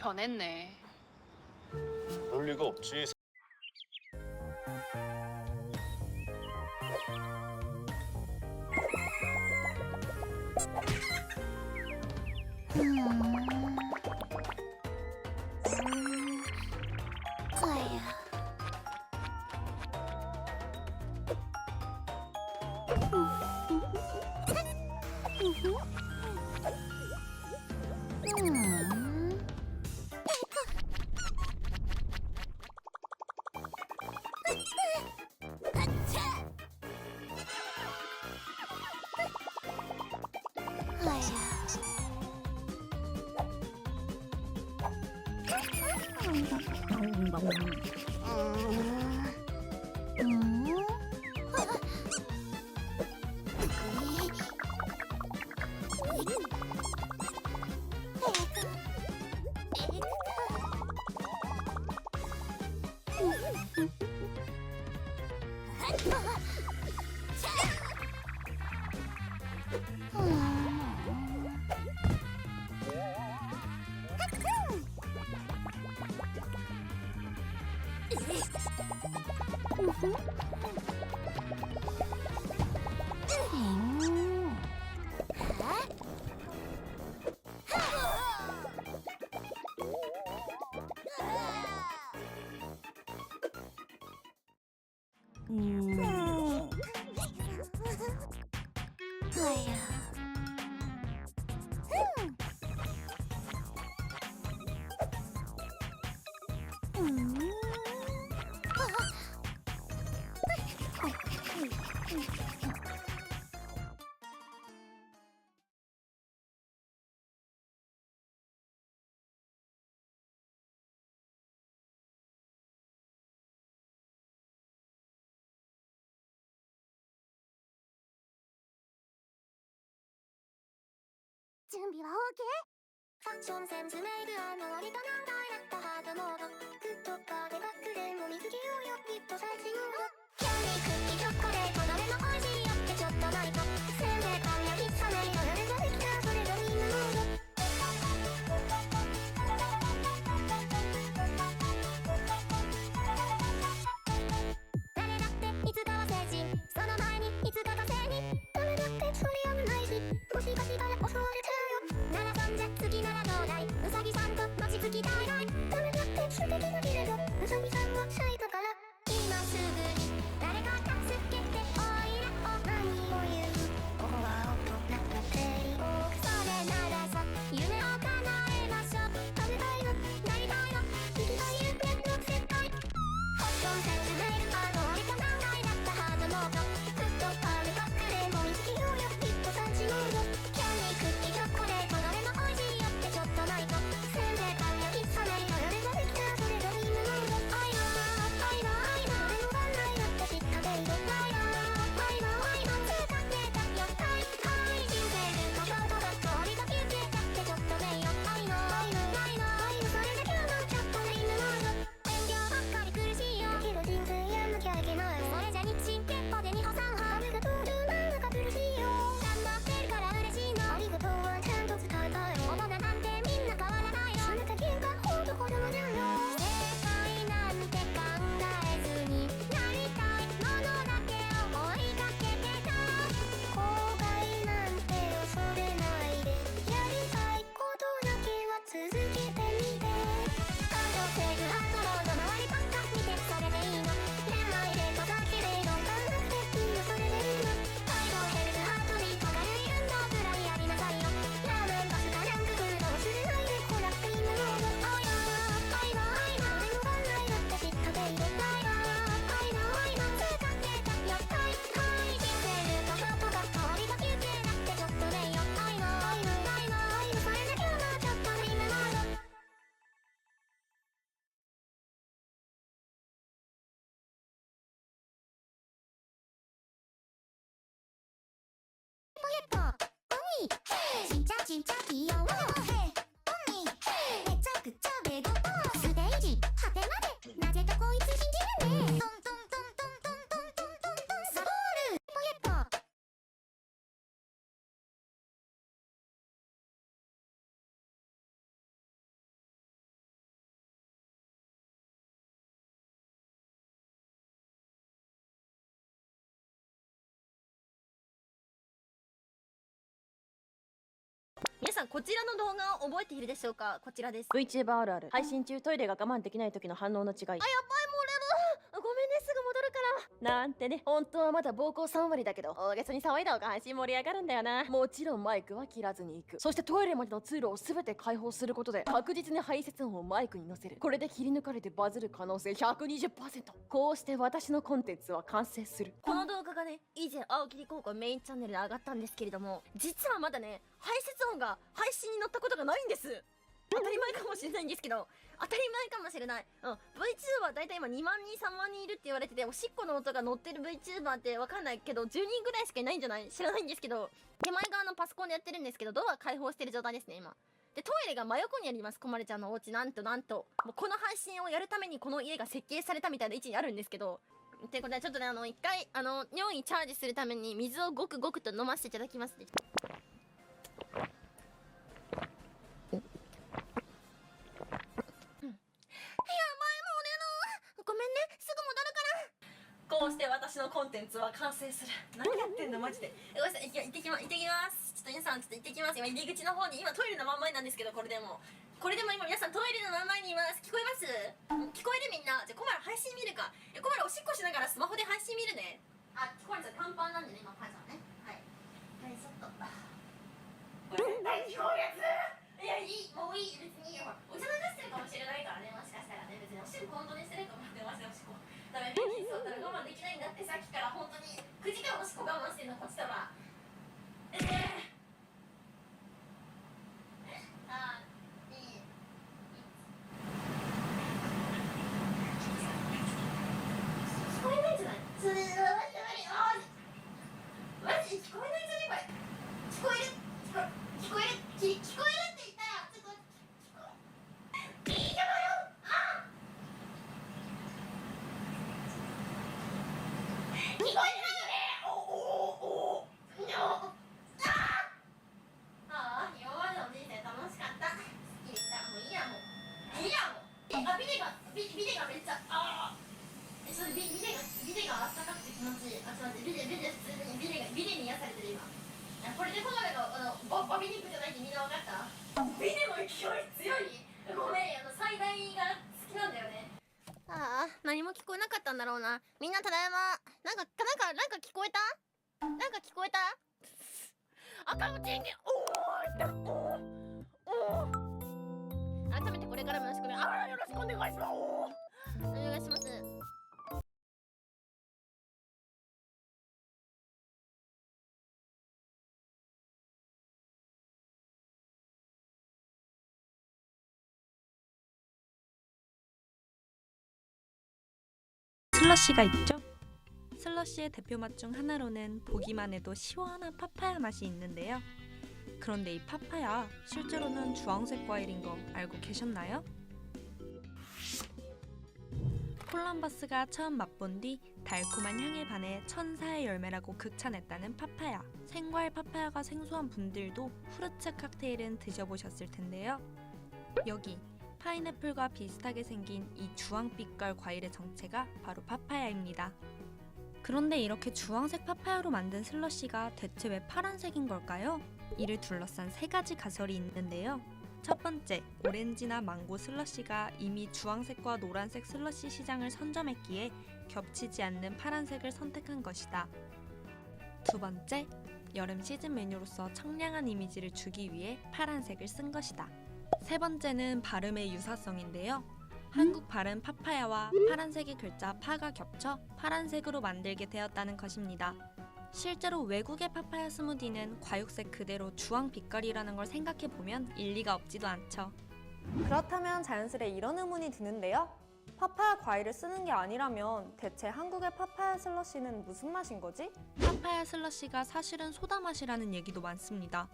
변했네.
그럴 리가 없지.
準備は OK？ ファッションセンスメイク割と難題だったハードモードグッドカーでバックでも水着をよきっと最新モードキャンディークッキーチョコレートどれも美味しいよってちょっとないとせんべいパンや喫茶メイド誰ができたそれがみんなモード誰だっていつかは成人その前にいつかが成人誰だってそれやむないしもしかしたら襲われちゃうよならそんじゃ次ならどうだいうさぎさんと餅つき大々ダメだって素敵だけれどうさぎさんはシャイだから今すぐに誰か助けておいらを何を言うここは大人の帝国それならさ夢を叶えましょう食べたいのなりたいの行きたい夢の世界ファッションセンスメイク割と難題だったハードモードグッドパーでバックでも水着をよきっとサンチモードキャンディークッキーチョコレートどれも美味しいよってちょっとないとせんべいパンや喫茶メイド誰ができたそれがみんなモード愛は愛は愛は誰もがないだって知ったけど愛は愛は愛は通過データよはいはい人生ルートショートカット折りが休憩だってちょっとねよ愛の愛の愛の愛のそれだけはもうちょっとみんなモード勉強ばっかり苦しいよだけど人生やんなきゃいけないそれじゃ日進月歩で二歩三歩ありがとうなんだか苦しいよ頑張ってるから嬉しいのありがとうはちゃんと伝えたい大人なんてみんな変わらないよあなた喧嘩ほんと子供じゃんよ正解なんて考えずになりたいものだけを追いかけてた後悔なんて恐れないでやりたいことだけは続けてみて感情セーフハートロード周りばっか見てそれでいいの恋愛デートだけでどんななくていいよそれでいいの愛のヘルスハートビート軽い運動くらいやりなさいよラーメンパスタジャンクフード忘れないでほらみんなモード愛は愛は愛は誰もがないだって知ったけど愛は愛は愛は通過データよはいはい人生ルートショートカット折りが休憩だってちょっとねよ愛の愛の愛の愛のそれだけはもうちょっとみんなモードポケットおにちんちゃちんちゃきよおにめちゃくちゃベゴステージ果てまでなぜとこいつ信じるねトントントントントントントントントンサボールポケット
さんこちらの動画を覚えているでしょうか。こちらです。
VTuber あるある。配信中トイレが我慢できない時の反応の違い。
あ、やばい、漏れる。ごめんね、すぐ戻るから。
なんてね。本当はまだ膀胱3割だけど、大げさに騒いだ方が配信盛り上がるんだよな。もちろんマイクは切らずに行く。そしてトイレまでの通路を全て開放することで確実に排泄音をマイクに乗せる。これで切り抜かれてバズる可能性 120%。こうして私のコンテンツは完成する。
この動画がね、以前青桐高校メインチャンネルで上がったんですけれども、実はまだね、排泄音が配信に載ったことがないんです。当たり前かもしれないんですけど、当たり前かもしれない。VTuber だいたい今2万人3万人いるって言われてて、おしっこの音が載ってる VTuber ってわかんないけど10人ぐらいしかいないんじゃない？知らないんですけど、手前側のパソコンでやってるんですけど、ドア開放してる状態ですね今で。トイレが真横にあります。こまれちゃんのお家。なんともうこの配信をやるためにこの家が設計されたみたいな位置にあるんですけど、ということでちょっとね、一回尿意チャージするために水をごくごくと飲ませていただきますね。ごめんね、すぐ戻るから。こうして私のコンテンツは完成する。何やってんのマジで。ごめんなさい、行ってきます。ちょっと皆さん、ちょっと行ってきます。今入り口の方に、今トイレの真ん前なんですけど、これでも今皆さんトイレの真ん前にいます。聞こえます？聞こえるみんな。じゃあコマラ配信見るか。コマラおしっこしながらスマホで配信見るね。あ、聞こえるんですよ。短パンなんでね、今パンさんね。はい。はい、ちょっと。これ絶対聞こえるやつ。いや、もういい、別にいいよ。お茶流してるかもしれないからね、もしかしたらね。別におしっこ本当にしてるかもってますよ、おしっこ。ダメ、便利そうだったら我慢できないんだって。さっきから本当に9時間おしっこ我慢してるの、こっちとは。聞こえないんじゃない？マジ聞こえないんじゃないこれ。聞こえるって言ったらちょっといいじゃないよ。聞こえてないよね。今までの人生楽しかった。好きでした。もういいやもう。ビデがめっちゃちょっとビデがあったかくて気持ちいい。ちょっと待って、普通にビデに癒されてる今。これでコマラのバビ肉じゃないってみんな分かった？ビデの勢い強い。ごめん、最大が好きなんだよね。何も聞こえなかったんだろうな。みんなただいま。なんか聞こえた？赤の人間。改めてこれからもよろしくね。よろしくお願いします。お願いします。
슬러시가 있죠? 슬러시의 대표 맛 중 하나로는 보기만 해도 시원한 파파야 맛이 있는데요. 그런데 이 파파야 실제로는 주황색 과일인 거 알고 계셨나요? 콜럼버스가 처음 맛본 뒤 달콤한 향에 반해 천사의 열매라고 극찬했다는 파파야. 생과일 파파야가 생소한 분들도 후르츠 칵테일은 드셔보셨을 텐데요. 여기 파인애플과 비슷하게 생긴 이 주황빛깔 과일의 정체가 바로 파파야입니다. 그런데 이렇게 주황색 파파야로 만든 슬러시가 대체 왜 파란색인 걸까요? 이를 둘러싼 세 가지 가설이 있는데요. 첫 번째, 오렌지나 망고 슬러시가 이미 주황색과 노란색 슬러시 시장을 선점했기에 겹치지 않는 파란색을 선택한 것이다. 두 번째, 여름 시즌 메뉴로서 청량한 이미지를 주기 위해 파란색을 쓴 것이다. 세 번째는 발음의 유사성인데요. 한국 발음 파파야와 파란색의 글자 파가 겹쳐 파란색으로 만들게 되었다는 것입니다. 실제로 외국의 파파야 스무디는 과육색 그대로 주황 빛깔이라는 걸 생각해보면 일리가 없지도 않죠.
그렇다면 자연스레 이런 의문이 드는데요. 파파야 과일을 쓰는 게 아니라면 대체 한국의 파파야 슬러시는 무슨 맛인 거지?
파파야 슬러시가 사실은 소다 맛이라는 얘기도 많습니다.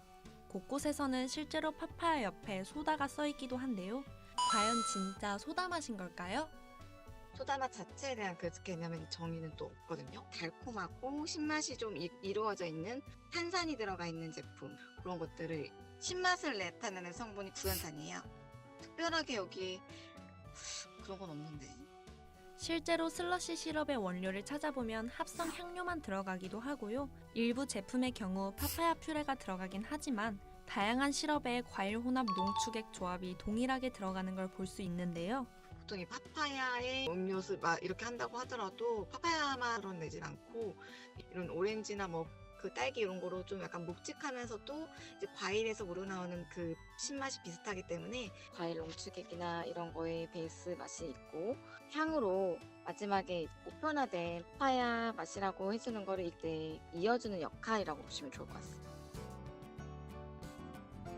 곳곳에서는 실제로 파파야 옆에 소다가 써있기도 한데요. 과연 진짜 소다 맛인 걸까요?
소다맛 자체에 대한 그 개념의 정의는 또 없거든요. 달콤하고 신맛이 좀 이루어져 있는 탄산이 들어가 있는 제품, 그런 것들을 신맛을 나타내는 성분이 구연산이에요. 특별하게 여기 그런 건 없는데.
실제로 슬러시 시럽의 원료를 찾아보면 합성 향료만 들어가기도 하고요. 일부 제품의 경우 파파야 퓨레가 들어가긴 하지만 다양한 시럽에 과일 혼합 농축액 조합이 동일하게 들어가는 걸 볼 수 있는데요.
보통 이 파파야의 음료수 막 이렇게 한다고 하더라도 파파야만 내진 않고 이런 오렌지나 뭐 그 딸기 이런 거로 좀 약간 묵직하면서도 이제 과일에서 우러나오는 그 신맛이 비슷하기 때문에 과일 농축액이나 이런 거에 베이스 맛이 있고 향으로 마지막에 보편화된 파파야 맛이라고 해주는 거를 이때 이어주는 역할이라고 보시면 좋을 것 같습니다.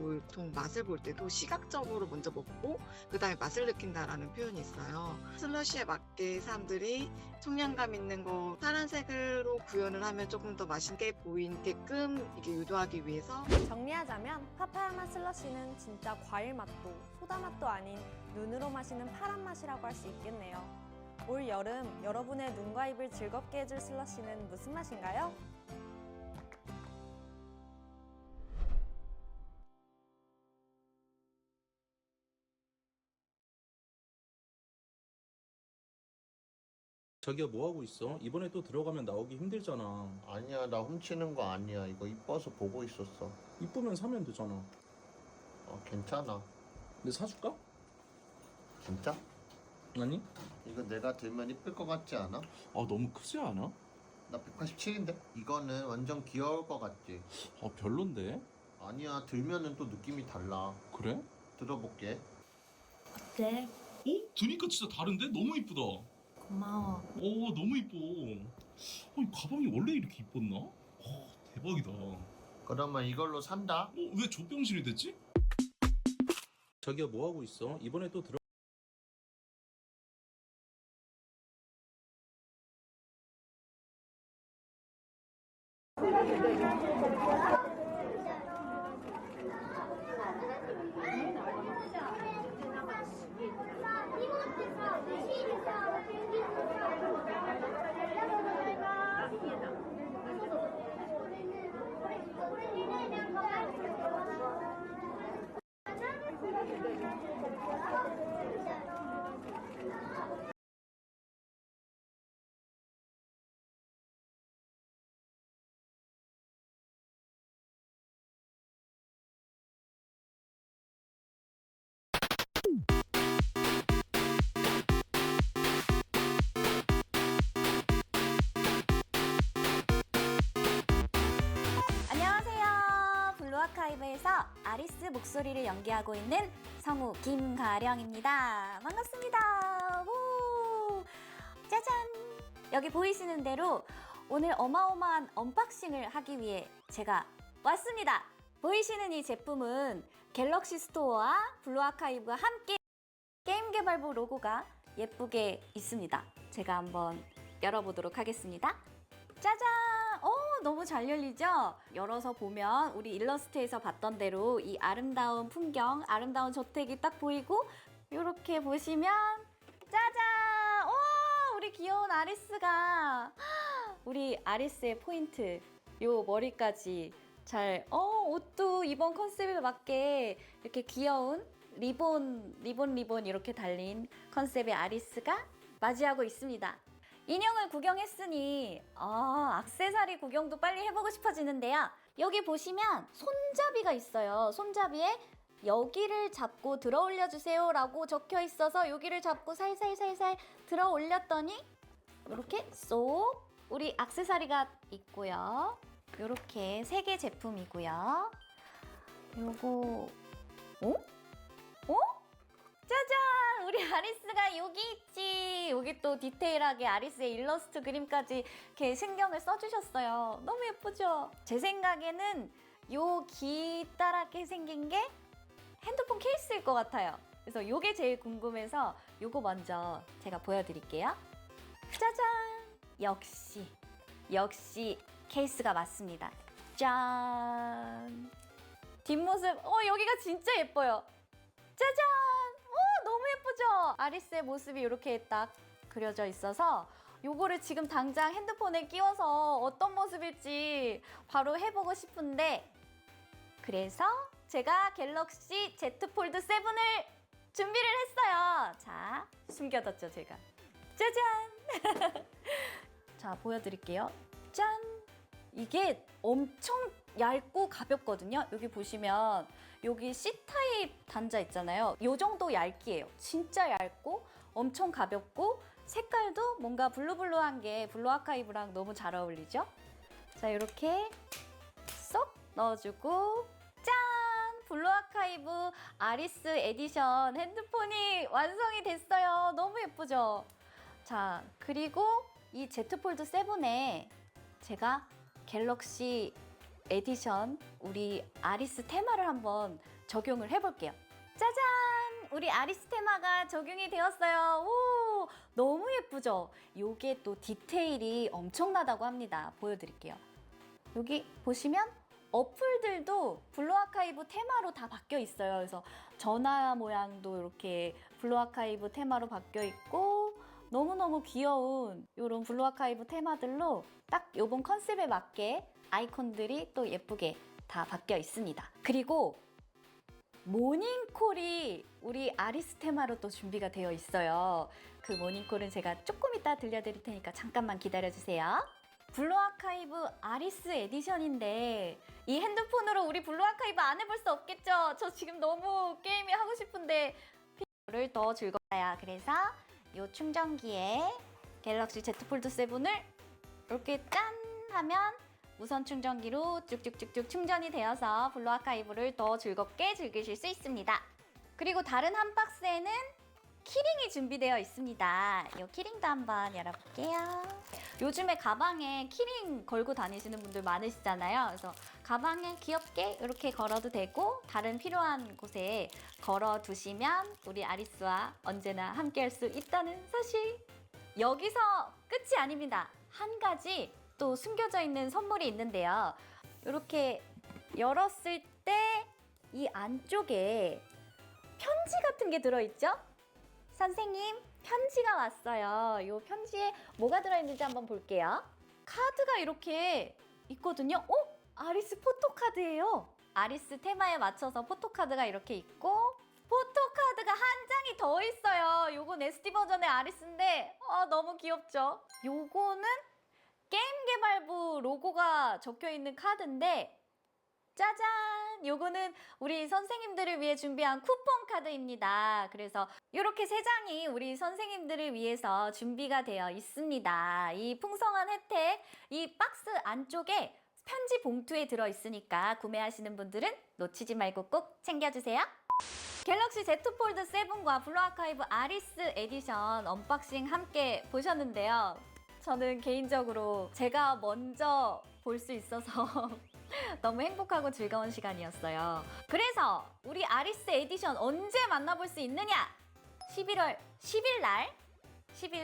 보통 맛을 볼 때도 시각적으로 먼저 먹고 그 다음에 맛을 느낀다라는 표현이 있어요. 슬러시에 맞게 사람들이 청량감 있는 거 파란색으로 구현을 하면 조금 더 맛있게 보이게끔 이게 유도하기 위해서
정리하자면 파파야 맛 슬러시는 진짜 과일 맛도 소다 맛도 아닌 눈으로 마시는 파란 맛이라고 할 수 있겠네요. 올 여름 여러분의 눈과 입을 즐겁게 해줄 슬러시는 무슨 맛인가요?
자기야 뭐 하고 있어? 이번에 또 들어가면 나오기 힘들잖아.
아니야, 나 훔치는 거 아니야. 이거 이뻐서 보고 있었어.
이쁘면 사면 되잖아.
괜찮아.
근데 사줄까?
진짜?
아니?
이거 내가 들면 이쁠 것 같지 않아?
아 너무 크지 않아?
나 187인데? 이거는 완전 귀여울 것 같지?
별론데?
아니야, 들면은 또 느낌이 달라.
그래?
들어볼게.
어때?
드니까 진짜 다른데? 너무 이쁘다.
고마워.
너무 이뻐. 이 가방이 원래 이렇게 이뻤나? 대박이다.
그러면 이걸로 산다?
왜 족병실이 됐지? 자기야 뭐 하고 있어? 이번에 또 들어
안녕하세요. 블루아카이브에서 아리스 목소리를 연기하고 있는 성우 김가령입니다. 반갑습니다. 우! 짜잔! 여기 보이시는 대로 오늘 어마어마한 언박싱을 하기 위해 제가 왔습니다. 보이시는 이 제품은 갤럭시 스토어와 블루아카이브와 함께 게임 개발부 로고가 예쁘게 있습니다. 제가 한번 열어보도록 하겠습니다. 짜잔! 너무 잘 열리죠? 열어서 보면 우리 일러스트에서 봤던 대로 이 아름다운 풍경, 아름다운 저택이 딱 보이고 이렇게 보시면 짜잔! 우리 귀여운 아리스가 우리 아리스의 포인트 요 머리까지 잘 옷도 이번 컨셉에 맞게 이렇게 귀여운 리본 이렇게 달린 컨셉의 아리스가 맞이하고 있습니다. 인형을 구경했으니 액세서리 구경도 빨리 해보고 싶어지는데요. 여기 보시면 손잡이가 있어요. 손잡이에 여기를 잡고 들어 올려주세요 라고 적혀 있어서 여기를 잡고 살살살살 들어 올렸더니 이렇게 쏙 우리 액세서리가 있고요. 이렇게 3개 제품이고요. 요거 짜잔! 우리 아리스가 여기 있지. 여기 또 디테일하게 아리스의 일러스트 그림까지 이렇게 신경을 써주셨어요. 너무 예쁘죠? 제 생각에는 요 기다랗게 생긴 게 핸드폰 케이스일 것 같아요. 그래서 요게 제일 궁금해서 요거 먼저 제가 보여드릴게요. 짜잔! 역시 케이스가 맞습니다. 짠! 뒷모습, 여기가 진짜 예뻐요. 짜잔! 너무 예쁘죠? 아리스의 모습이 이렇게 딱 그려져 있어서 요거를 지금 당장 핸드폰에 끼워서 어떤 모습일지 바로 해보고 싶은데 그래서 제가 갤럭시 Z 폴드 7을 준비를 했어요. 자, 숨겨뒀죠, 제가. 짜잔! 자, 보여드릴게요. 짠! 이게 엄청 얇고 가볍거든요. 여기 보시면 여기 C타입 단자 있잖아요. 요 정도 얇기예요. 진짜 얇고 엄청 가볍고 색깔도 뭔가 블루블루한 게 블루 아카이브랑 너무 잘 어울리죠? 자, 이렇게 쏙 넣어주고 짠! 블루 아카이브 아리스 에디션 핸드폰이 완성이 됐어요. 너무 예쁘죠? 자, 그리고 이 Z 폴드 7에 제가 갤럭시 에디션 우리 아리스 테마를 한번 적용을 해볼게요. 짜잔! 우리 아리스 테마가 적용이 되었어요. 오, 너무 예쁘죠? 요게 또 디테일이 엄청나다고 합니다. 보여드릴게요. 여기 보시면 어플들도 블루 아카이브 테마로 다 바뀌어 있어요. 그래서 전화 모양도 이렇게 블루 아카이브 테마로 바뀌어 있고 너무너무 귀여운 이런 블루 아카이브 테마들로 딱 요번 컨셉에 맞게 아이콘들이 또 예쁘게 다 바뀌어 있습니다. 그리고 모닝콜이 우리 아리스 테마로 또 준비가 되어 있어요. 그 모닝콜은 제가 조금 이따 들려드릴 테니까 잠깐만 기다려주세요. 블루 아카이브 아리스 에디션인데 이 핸드폰으로 우리 블루 아카이브 안 해볼 수 없겠죠? 저 지금 너무 게임이 하고 싶은데 를 더 즐거워요. 그래서 이 충전기에 갤럭시 Z 폴드 7을 이렇게 짠 하면 무선 충전기로 쭉쭉쭉쭉 충전이 되어서 블루 아카이브를 더 즐겁게 즐기실 수 있습니다. 그리고 다른 한 박스에는 키링이 준비되어 있습니다. 이 키링도 한번 열어볼게요. 요즘에 가방에 키링 걸고 다니시는 분들 많으시잖아요. 그래서 가방에 귀엽게 이렇게 걸어도 되고 다른 필요한 곳에 걸어두시면 우리 아리스와 언제나 함께 할 수 있다는 사실. 여기서 끝이 아닙니다. 한 가지 또 숨겨져 있는 선물이 있는데요. 이렇게 열었을 때 이 안쪽에 편지 같은 게 들어있죠? 선생님, 편지가 왔어요. 이 편지에 뭐가 들어있는지 한번 볼게요. 카드가 이렇게 있거든요. 아리스 포토카드예요. 아리스 테마에 맞춰서 포토카드가 이렇게 있고 포토카드가 한 장이 더 있어요. 요건 SD 버전의 아리스인데 너무 귀엽죠? 요거는 게임개발부 로고가 적혀있는 카드인데 짜잔! 요거는 우리 선생님들을 위해 준비한 쿠폰 카드입니다. 그래서 이렇게 3장이 우리 선생님들을 위해서 준비가 되어 있습니다. 이 풍성한 혜택, 이 박스 안쪽에 편지 봉투에 들어있으니까 구매하시는 분들은 놓치지 말고 꼭 챙겨주세요. 갤럭시 Z 폴드 7과 블루 아카이브 아리스 에디션 언박싱 함께 보셨는데요. 저는 개인적으로 제가 먼저 볼 수 있어서 너무 행복하고 즐거운 시간이었어요. 그래서 우리 아리스 에디션 언제 만나볼 수 있느냐? 11월 10일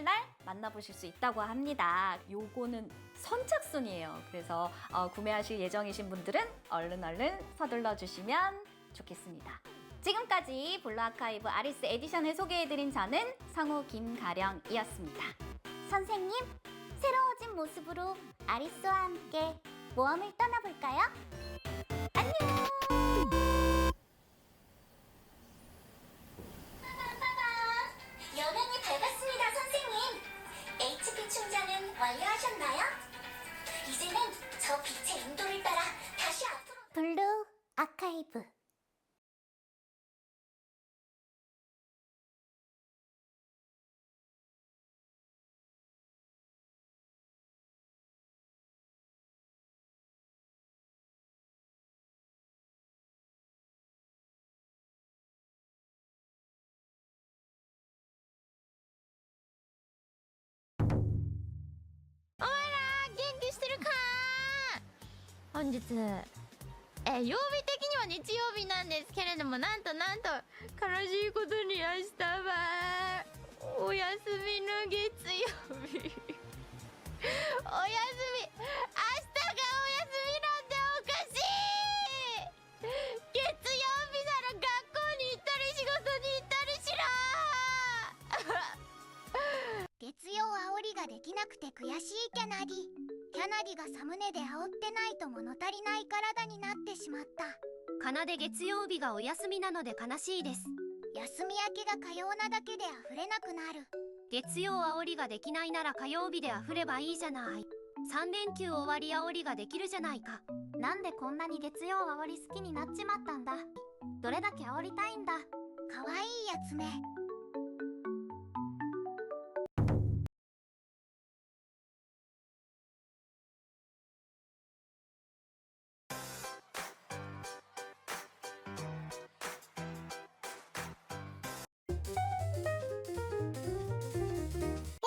날 만나보실 수 있다고 합니다. 요거는 선착순이에요. 그래서 구매하실 예정이신 분들은 얼른 서둘러 주시면 좋겠습니다. 지금까지 블루 아카이브 아리스 에디션을 소개해드린 저는 성우 김가령이었습니다.
선생님, 새로워진 모습으로 아리스와 함께 모험을 떠나볼까요? 안녕!
여명이 밝았습니다, 선생님. HP 충전은 완료하셨나요? 이제는 저 빛의 인도를 따라 다시 앞으로
블루 아카이브
本日曜日的には日曜日なんですけれども、なんと悲しいことに明日はお休みの月曜日お休み、明日がお休みなんておかしい。月曜日なら学校に行ったり仕事に行ったりしろ
月曜煽りができなくて悔しいキャナディがサムネで煽ってないと物足りない体になってしまった。
奏月曜日がお休みなので悲しいです。
休み明けがかようなだけで溢れなくなる。
月曜煽りができないなら火曜日で溢ればいいじゃない。
3連休終わりあおりができるじゃないか。なんでこんなに月曜あおり好きになっちまったんだ。どれだけあおりたいんだ。かわいいやつめ。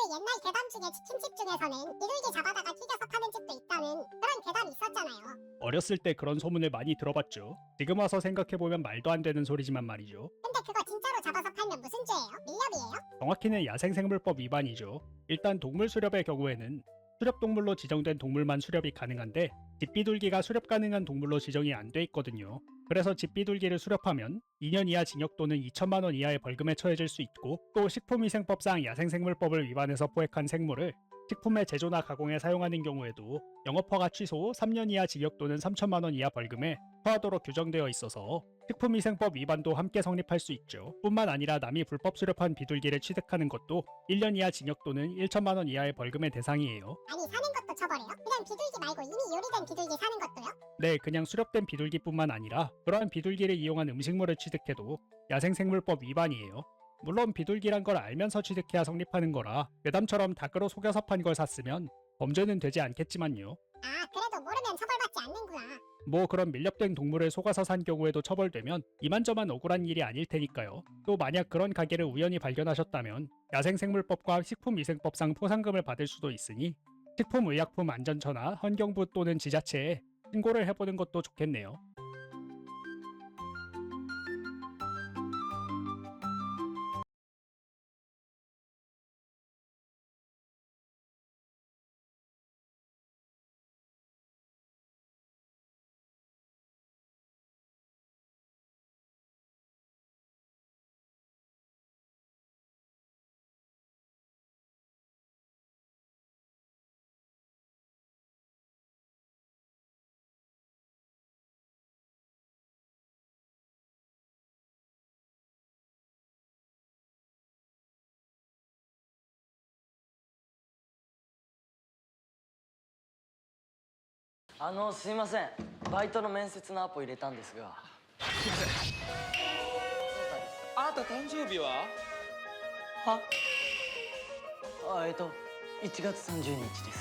옛날 괴담 중에 치킨집 중에서는 비둘기 잡아다가 튀겨서 파는 집도 있다는 그런 괴담이 있었잖아요.
어렸을 때 그런 소문을 많이 들어봤죠. 지금 와서 생각해보면 말도 안 되는 소리지만 말이죠.
근데 그거 진짜로 잡아서 팔면 무슨 죄예요? 밀렵이에요?
정확히는 야생생물법 위반이죠. 일단 동물 수렵의 경우에는 수렵동물로 지정된 동물만 수렵이 가능한데 집비둘기가 수렵 가능한 동물로 지정이 안 돼 있거든요. 그래서 집비둘기를 수렵하면 2년 이하 징역 또는 2천만 원 이하의 벌금에 처해질 수 있고, 또 식품위생법상 야생생물법을 위반해서 포획한 생물을 식품의 제조나 가공에 사용하는 경우에도 영업허가 취소, 3년 이하 징역 또는 3천만 원 이하 벌금에 처하도록 규정되어 있어서 식품위생법 위반도 함께 성립할 수 있죠. 뿐만 아니라 남이 불법 수렵한 비둘기를 취득하는 것도 1년 이하 징역 또는 1천만 원 이하의 벌금의 대상이에요.
아니 사는 것도 처벌해요? 그냥 비둘기 말고 이미 요리된 비둘기 사는 것도요?
네, 그냥 수렵된 비둘기뿐만 아니라 그러한 비둘기를 이용한 음식물을 취득해도 야생생물법 위반이에요. 물론 비둘기란 걸 알면서 취득해야 성립하는 거라 괴담처럼 닭으로 속여서 판 걸 샀으면 범죄는 되지 않겠지만요.
아 그래도 모르면 처벌받지 않는구나.
뭐 그런 밀렵된 동물을 속아서 산 경우에도 처벌되면 이만저만 억울한 일이 아닐 테니까요. 또 만약 그런 가게를 우연히 발견하셨다면 야생생물법과 식품위생법상 포상금을 받을 수도 있으니 식품의약품안전처나 환경부 또는 지자체에 신고를 해보는 것도 좋겠네요.
すいません、バイトの面接のアポ入れたんですが。
すいません。あなた誕生日は？は？1
月30日です。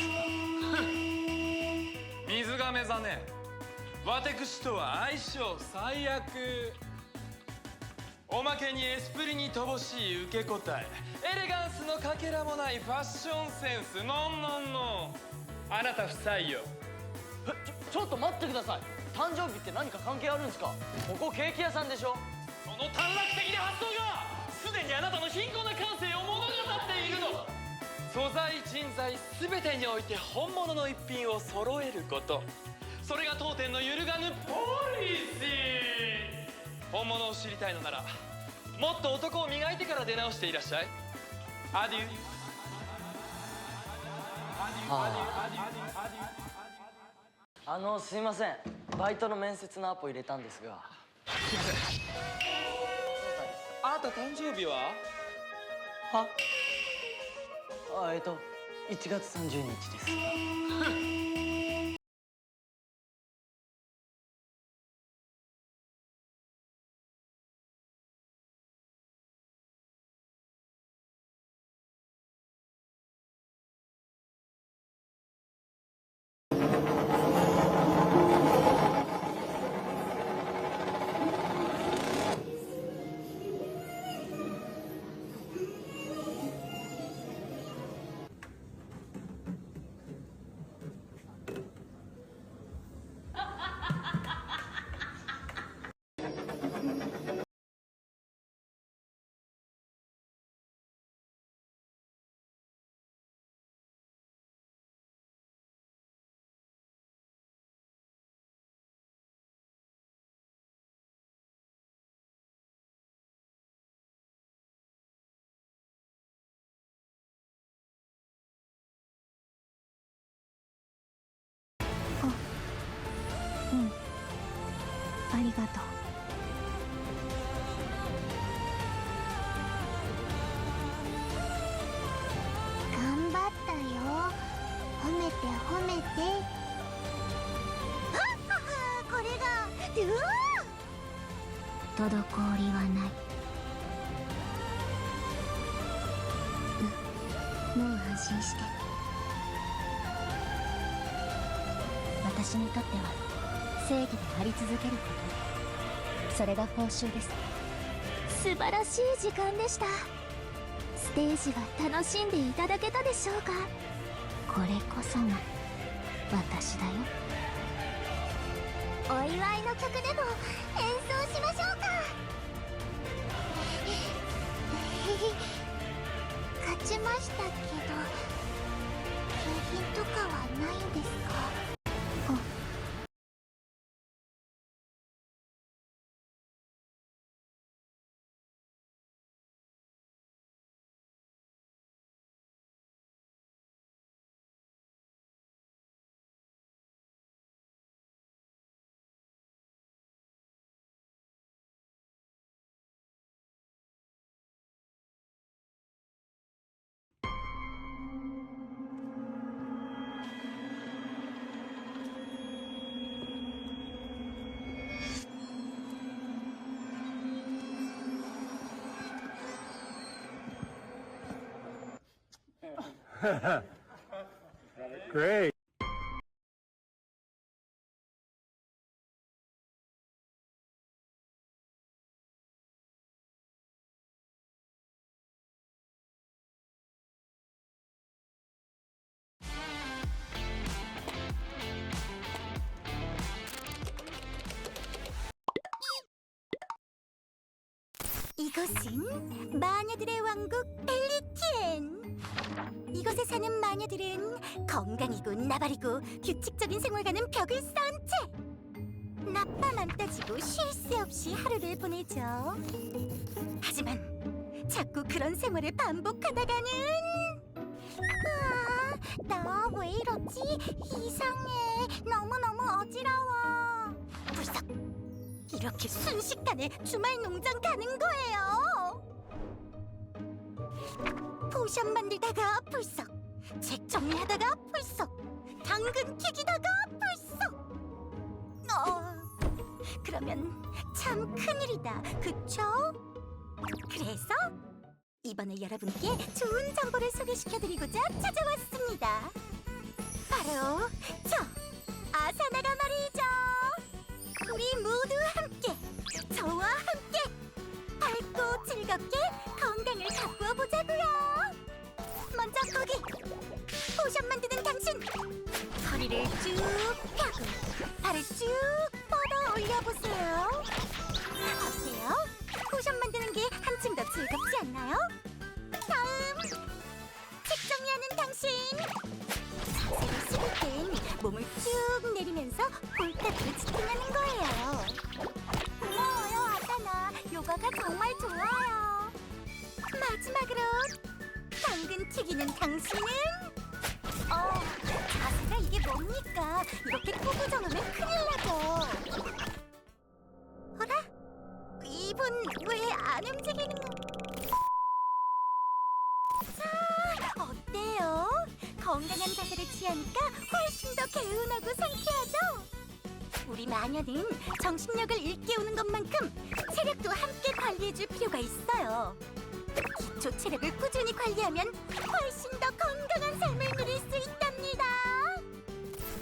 水亀座ね。私とは相性最悪。おまけにエスプリに乏しい受け答え、エレガンスのかけらもないファッションセンス、ノンノンノン。あなた不採用。
ちょっと待ってください。誕生日って何か関係あるんですか？ここケーキ屋さんでしょ。
その短絡的な発想がすでにあなたの貧困な感性を物語っているの。素材人材全てにおいて本物の一品を揃えること、それが当店の揺るがぬポリシー。本物を知りたいのならもっと男を磨いてから出直していらっしゃい。アデュー。
すいません、バイトの面接のアポ入れたんですが。
すいません。あなた誕生日は？は
1月30日です。
ありがとう。頑張ったよ。褒めて褒め
滞りはない。もう安心して。私にとっては正義であり続けること、それが報酬です。素晴らしい時間でした。ステージは楽しんでいただけたでしょうか。これこそが私だよ。お祝いの曲でも演奏しましょうか。勝ちましたけど、景品とかはないんですか？Great. 이곳은 마녀들의 왕국 벨리티엔. 이곳에 사는 마녀들은 건강이고 나발이고 규칙적인 생활과는 벽을 쌓은 채 나빠만 따지고 쉴 새 없이 하루를 보내죠. 하지만 자꾸 그런 생활을 반복하다가는 나 왜 이러지? 이상해. 너무너무 어지러워. 불썩! 이렇게 순식간에 주말 농장 가는 거예요. 포션 만들다가 불썩, 책 정리하다가 불썩, 당근 튀기다가 불썩. 그러면 참 큰일이다, 그쵸? 그래서 이번에 여러분께 좋은 정보를 소개시켜드리고자 찾아왔습니다. 바로 저 아사나가 말이죠. 우리 모두 함께, 저와 함께 밝고 즐겁게 건강을 가꾸어 보자고요. 먼저 거기 포션 만드는 당신, 허리를 쭉 펴고 발을 쭉 뻗어 올려보세요. 어때요? 포션 만드는 게 한층 더 즐겁지 않나요? 다음, 책 정리하는 당신, 자세를 숙일 땐 몸을 쭉 내리면서 볼탑으로 지탱하는 거예요. 고마워요, 아사나. 요가가 정말 좋아요. 마지막으로 당근 튀기는 당신은 자세가 이게 뭡니까? 이렇게 구부정하면 큰일 나죠. 어라? 이분 왜 안 움직이는 거? 자, 어때요? 건강한 자세를 취하니까 훨씬 더 개운하고 상쾌하죠? 우리 마녀는 정신력을 일깨우는 것만큼 체력도 함께 관리해줄 필요가 있어요. 기초 체력을 꾸준히 관리하면 훨씬 더 건강한 삶을 누릴 수 있답니다.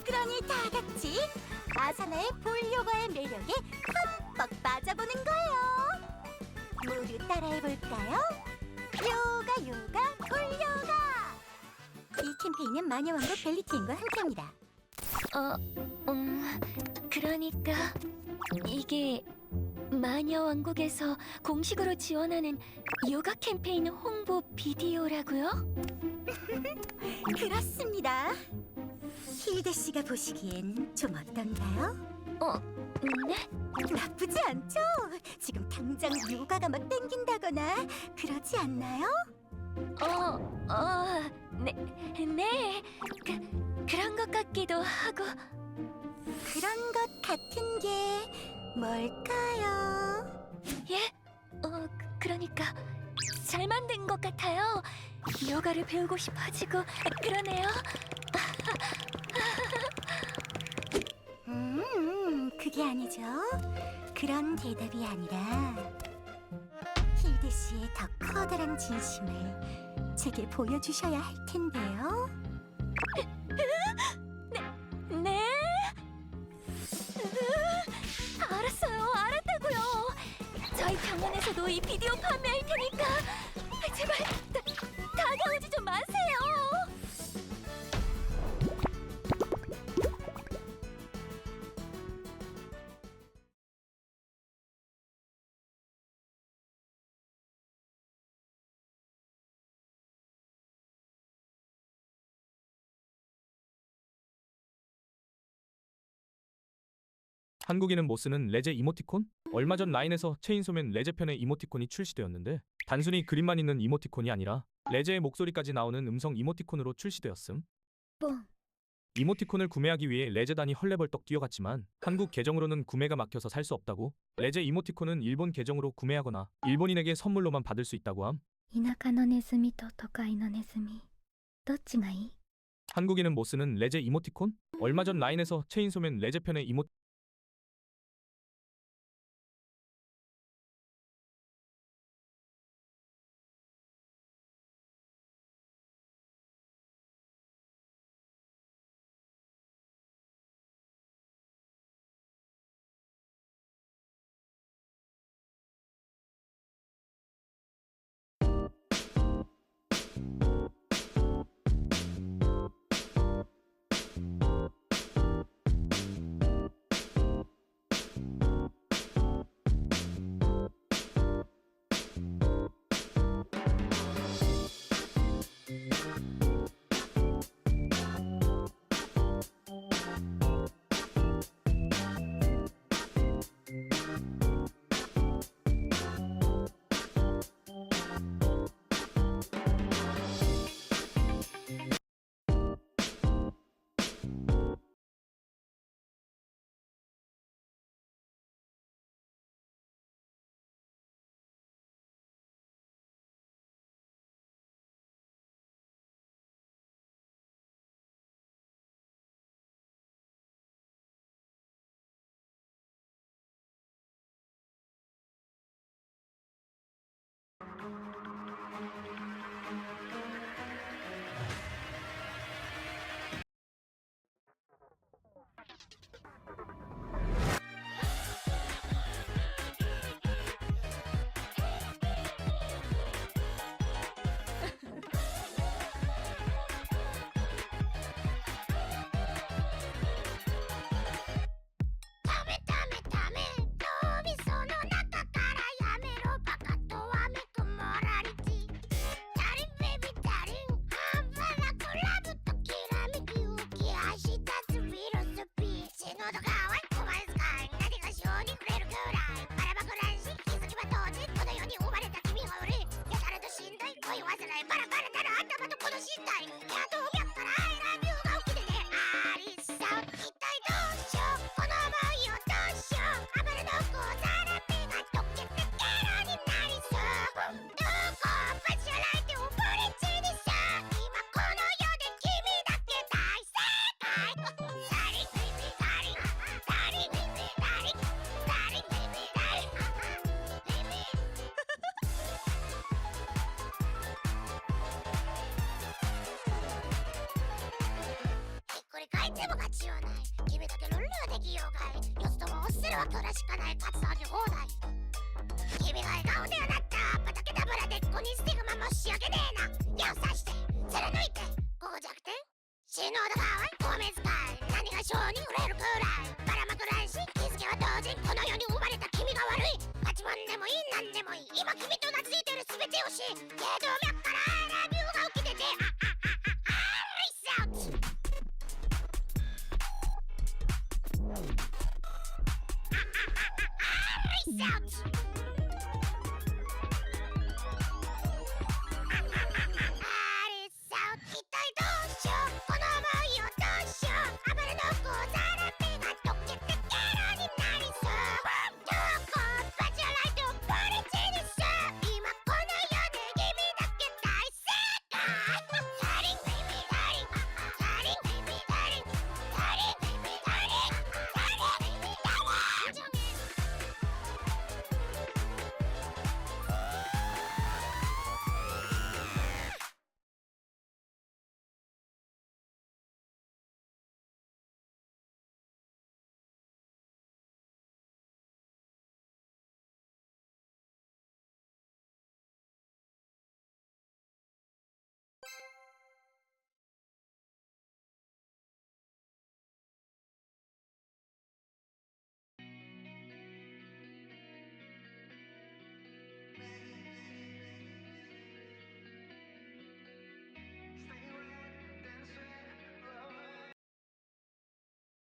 그러니 다 같이 아사나의 볼 요가의 매력에 흠뻑 빠져보는 거예요. 모두 따라해볼까요? 요가 요가 볼 요가. 이 캠페인은 마녀왕국 벨리티엔과 함께합니다.
그러니까 이게 마녀 왕국에서 공식으로 지원하는 요가 캠페인 홍보 비디오라고요?
그렇습니다. 힐데 씨가 보시기엔 좀 어떤가요?
네?
나쁘지 않죠? 지금 당장 요가가 막 땡긴다거나 그러지 않나요?
네. 그런 것 같기도 하고.
그런 것 같은 게 뭘까요?
예? 그러니까 잘 만든 것 같아요. 요가를 배우고 싶어지고 그러네요.
그게 아니죠. 그런 대답이 아니라 힐드 씨의 더 커다란 진심을 제게 보여주셔야 할 텐데요.
네? 알았어요, 알았다고요. 저희 병원에서도 이 비디오 판매할 테니까 제발 다가오지 좀 마세요.
한국인은 못 쓰는 레제 이모티콘? 얼마 전 라인에서 체인소맨 레제 편의 이모티콘이 출시되었는데 단순히 그림만 있는 이모티콘이 아니라 레제의 목소리까지 나오는 음성 이모티콘으로 출시되었음. 이모티콘을 구매하기 위해 레제단이 헐레벌떡 뛰어갔지만 한국 계정으로는 구매가 막혀서 살 수 없다고. 레제 이모티콘은 일본 계정으로 구매하거나 일본인에게 선물로만 받을 수 있다고 함.
田舎のネズミと都会のネズミどっちがいい?
한국인은 못 쓰는 레제 이모티콘? 얼마 전 라인에서 체인소맨 레제 편의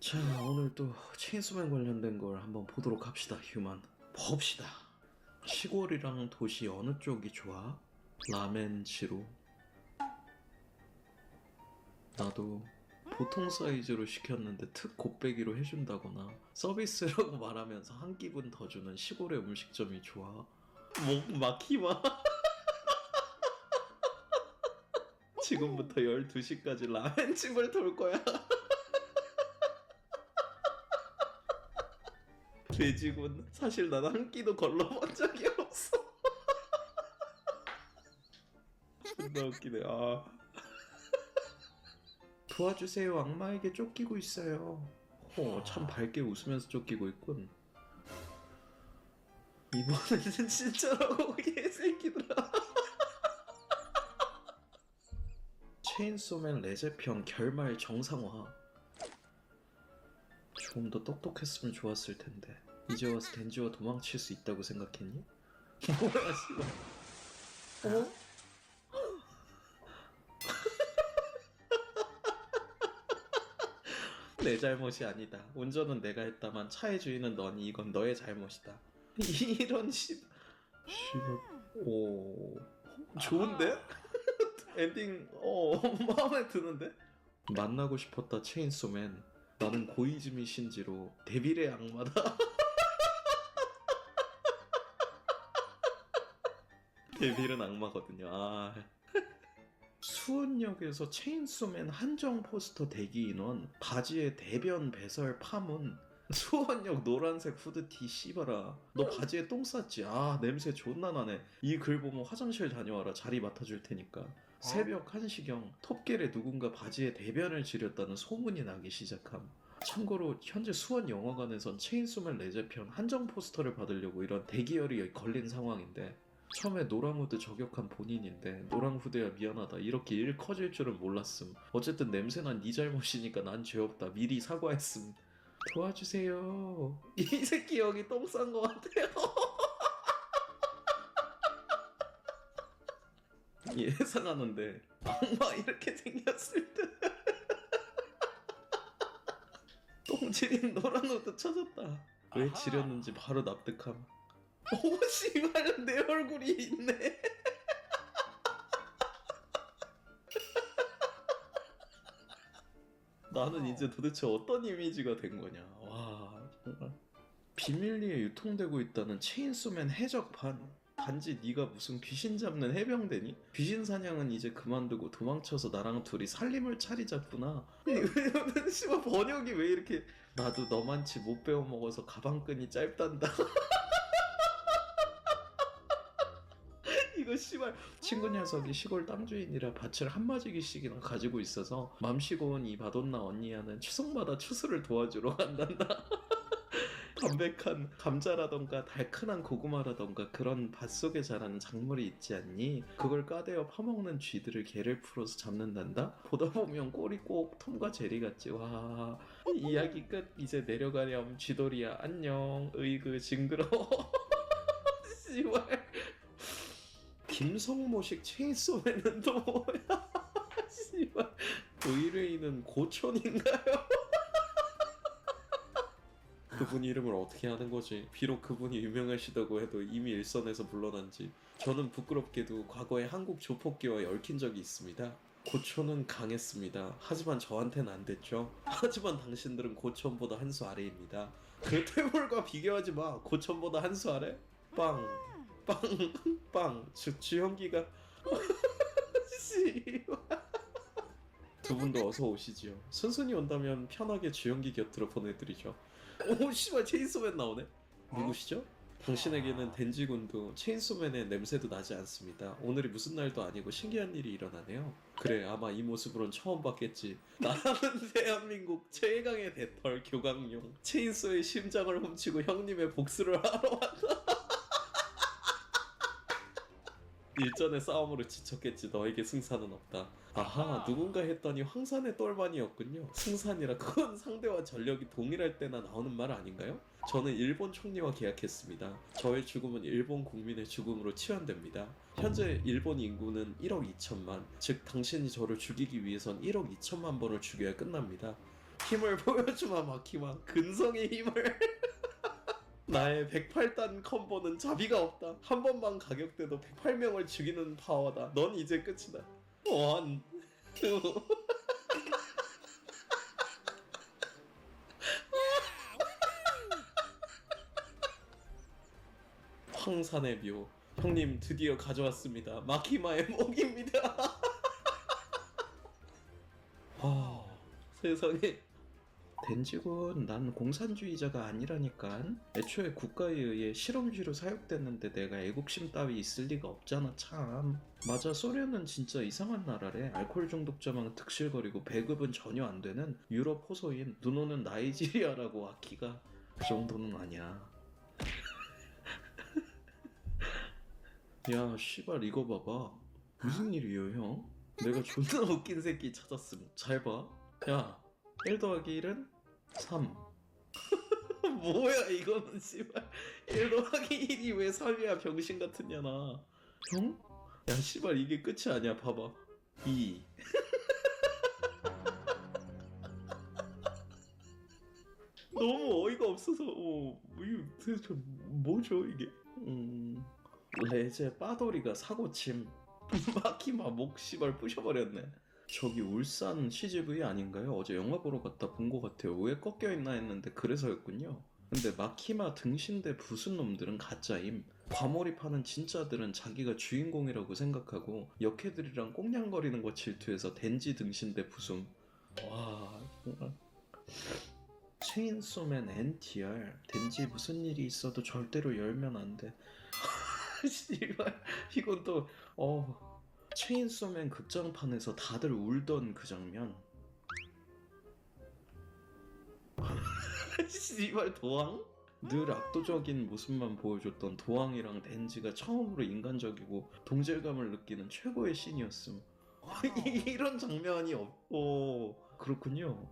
자, 오늘 또 체인소맨 관련된 걸 한번 보도록 합시다. 휴먼 봅시다. 시골이랑 도시 어느 쪽이 좋아? 라멘치로. 나도 보통 사이즈로 시켰는데 특 곱빼기로 해준다거나 서비스라고 말하면서 한 끼분 더 주는 시골의 음식점이 좋아. 목 막히마. 지금부터 12시까지 라멘집을 돌 거야. 돼지군. 사실 난 한 끼도 걸러본 적이 없어. 존나 웃기네. 아. 도와주세요. 악마에게 쫓기고 있어요. 참 밝게 웃으면서 쫓기고 있군. 이번에는 진짜라고 개새끼들아. 체인소맨 레제편 결말 정상화. 좀 더 똑똑했으면 좋았을 텐데. 이제 와서 덴지와 도망칠 수 있다고 생각했니? 뭐야 씨발. 어? 내 잘못이 아니다. 운전은 내가 했다만 차의 주인은 너니. 이건 너의 잘못이다. 이런 씨발. 오, 좋은데? 엔딩 마음에 드는데? 만나고 싶었다 체인소맨. 나는 고이즈미 신지로 데빌의 악마다. 데빌은 악마거든요. 아. 수원역에서 체인소맨 한정 포스터 대기 인원, 바지에 대변 배설 파문. 수원역 노란색 후드티 씨발아. 너 바지에 똥 쌌지? 아 냄새 존나 나네. 이 글 보면 화장실 다녀와라. 자리 맡아줄 테니까. 새벽 1시경 톱겔에 누군가 바지에 대변을 지렸다는 소문이 나기 시작함. 참고로 현재 수원 영화관에선 체인소맨 레제편 한정 포스터를 받으려고 이런 대기열이 걸린 상황인데, 처음에 노랑후드 저격한 본인인데 노랑후드야 미안하다 이렇게 일 커질 줄은 몰랐음. 어쨌든 냄새난 네 잘못이니까 난 죄 없다 미리 사과했음. 도와주세요. 이 새끼 여기 똥 싼 거 같아요. 예상하는데 악마 이렇게 생겼을 때 똥 지린 노란옷도 찾았다. 왜 지렸는지 바로 납득함. 오 씨발 내 얼굴이 있네. 나는 이제 도대체 어떤 이미지가 된 거냐. 와 정말. 비밀리에 유통되고 있다는 체인소맨 해적판. 단지 네가 무슨 귀신 잡는 해병대니? 귀신 사냥은 이제 그만두고 도망쳐서 나랑 둘이 살림을 차리자꾸나. 이거는 씨발 번역이 왜 이렇게. 나도 너만치 못 배워먹어서 가방끈이 짧단다. 이거 씨발. 친구 녀석이 시골 땅 주인이라 밭을 한마지기씩이나 가지고 있어서 맘씨고 온 이 마돈나 언니야는 추석마다 추수를 도와주러 간단다. 담백한 감자라던가 달큰한 고구마라던가 그런 밭속에 자라는 작물이 있지 않니? 그걸 까대어 파먹는 쥐들을 개를 풀어서 잡는단다? 보다 보면 꼴이 꼭 톰과 제리 같지. 와 이야기 끝. 이제 내려가렴 쥐돌이야 안녕. 으이그 징그러워. 씨발. 김성모식 체인소맨은 또 뭐야? 씨발. 의뢰인은 고촌인가요? 그분 이름을 어떻게 하는 거지? 비록 그분이 유명하시다고 해도 이미 일선에서 물러난 지 저는 부끄럽게도 과거에 한국 조폭기와 얽힌 적이 있습니다. 고촌은 강했습니다. 하지만 저한테는 안 됐죠. 하지만 당신들은 고촌보다 한 수 아래입니다. 그 퇴물과 비교하지 마. 고촌보다 한 수 아래? 빵. 빵. 빵. 주현기가 두 분도 어서 오시지요. 순순히 온다면 편하게 주현기 곁으로 보내드리죠. 오 씨발 체인소맨 나오네. 누구시죠? 당신에게는 덴지군도 체인소맨의 냄새도 나지 않습니다. 오늘이 무슨 날도 아니고 신기한 일이 일어나네요. 그래 아마 이 모습으론 처음 봤겠지. 나는 대한민국 최강의 대털 교강용 체인소의 심장을 훔치고 형님의 복수를 하러 왔다. 일전의 싸움으로 지쳤겠지. 너에게 승산은 없다. 아하 누군가 했더니 황산의 똘반이었군요. 승산이라 그건 상대와 전력이 동일할 때나 나오는 말 아닌가요? 저는 일본 총리와 계약했습니다. 저의 죽음은 일본 국민의 죽음으로 치환됩니다. 현재 일본 인구는 1억 2천만. 즉 당신이 저를 죽이기 위해선 1억 2천만 번을 죽여야 끝납니다. 힘을 보여주마 마키마. 근성의 힘을. 나의 108단 컴보는 자비가 없다. 한 번만 가격대도 108명을 죽이는 파워다. 넌 이제 끝이다. 1, 2. 황산의 묘. 형님 드디어 가져왔습니다. 마키마의 목입니다. 아, 세상에. 덴지군, 난 공산주의자가 아니라니깐. 애초에 국가에 의해 실험쥐로 사육됐는데 내가 애국심 따위 있을 리가 없잖아 참. 맞아, 소련은 진짜 이상한 나라래. 알코올 중독자만 득실거리고 배급은 전혀 안 되는 유럽 호소인. 눈 오는 나이지리아라고. 아키가 그 정도는 아니야. 야 씨발 이거 봐봐. 무슨 일이에요 형? 내가 존나 웃긴 새끼 찾았음. 잘 봐. 야 1 더하기 1은 3. 뭐야 이거는 씨발. 1 더하기 1이 왜 3이야 병신 같은 년아. 형? 야 씨발 이게 끝이 아니야. 봐봐. 2. 너무 어이가 없어서 이거 도대체 뭐죠 이게. 레제 빠돌이가 사고침. 마키마 목 씨발 부셔버렸네. 저기 울산 CGV 아닌가요? 어제 영화 보러 갔다 본 것 같아요. 왜 꺾여있나 했는데 그래서였군요. 근데 마키마 등신대 부순 놈들은 가짜임. 과몰입하는 진짜들은 자기가 주인공이라고 생각하고 역해들이랑 꽁냥거리는 거 질투해서 덴지 등신대 부숨. 와 정말. 체인소맨 NTR. 덴지 무슨 일이 있어도 절대로 열면 안 돼. 씨발 이건 또 체인소맨 극장판에서 다들 울던 그 장면. 씨발 도항? 늘 압도적인 모습만 보여줬던 도항이랑 덴지가 처음으로 인간적이고 동질감을 느끼는 최고의 씬이었음. 이런 장면이 그렇군요.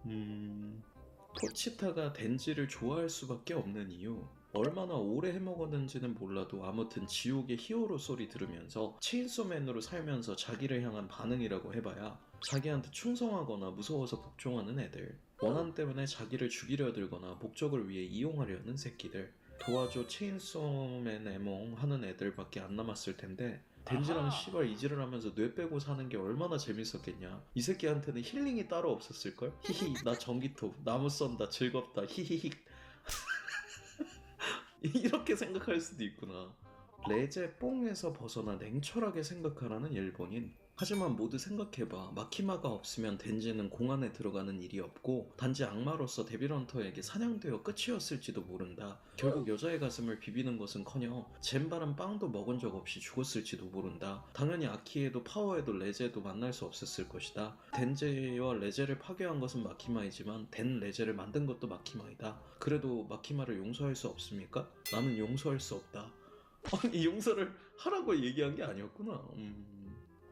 포치타가 덴지를 좋아할 수밖에 없는 이유. 얼마나 오래 해먹었는지는 몰라도 아무튼 지옥의 히어로 소리 들으면서 체인소맨으로 살면서 자기를 향한 반응이라고 해봐야 자기한테 충성하거나 무서워서 복종하는 애들. 원한 때문에 자기를 죽이려 들거나 목적을 위해 이용하려는 새끼들. 도와줘 체인소맨 애몽 하는 애들밖에 안 남았을 텐데 덴지랑 씨발 이질을 하면서 뇌 빼고 사는 게 얼마나 재밌었겠냐. 이 새끼한테는 힐링이 따로 없었을걸? 히히 나 전기톱 나무 썬다 즐겁다 히히히. 이렇게 생각할 수도 있구나. 레제 뽕에서 벗어나 냉철하게 생각하라는 일본인. 하지만 모두 생각해봐. 마키마가 없으면 덴지는 공안에 들어가는 일이 없고 단지 악마로서 데빌런터에게 사냥되어 끝이었을지도 모른다. 결국 여자의 가슴을 비비는 것은커녕 잼바람 빵도 먹은 적 없이 죽었을지도 모른다. 당연히 아키에도 파워에도 레제도 만날 수 없었을 것이다. 덴지와 레제를 파괴한 것은 마키마이지만 덴 레제를 만든 것도 마키마이다. 그래도 마키마를 용서할 수 없습니까? 나는 용서할 수 없다. 아니 용서를 하라고 얘기한 게 아니었구나.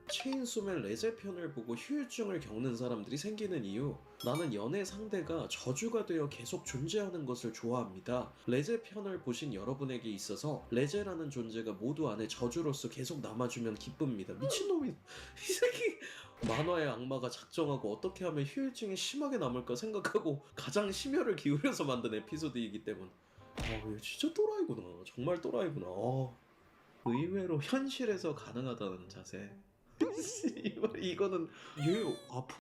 체인소맨 레제 편을 보고 후유증을 겪는 사람들이 생기는 이유. 나는 연애 상대가 저주가 되어 계속 존재하는 것을 좋아합니다. 레제 편을 보신 여러분에게 있어서 레제라는 존재가 모두 안에 저주로서 계속 남아주면 기쁩니다. 미친놈이 이 새끼. 만화의 악마가 작정하고 어떻게 하면 후유증이 심하게 남을까 생각하고 가장 심혈을 기울여서 만든 에피소드이기 때문. 얘 진짜 또라이구나. 정말 또라이구나. 의외로 현실에서 가능하다는 자세. 이거는 얘 아픈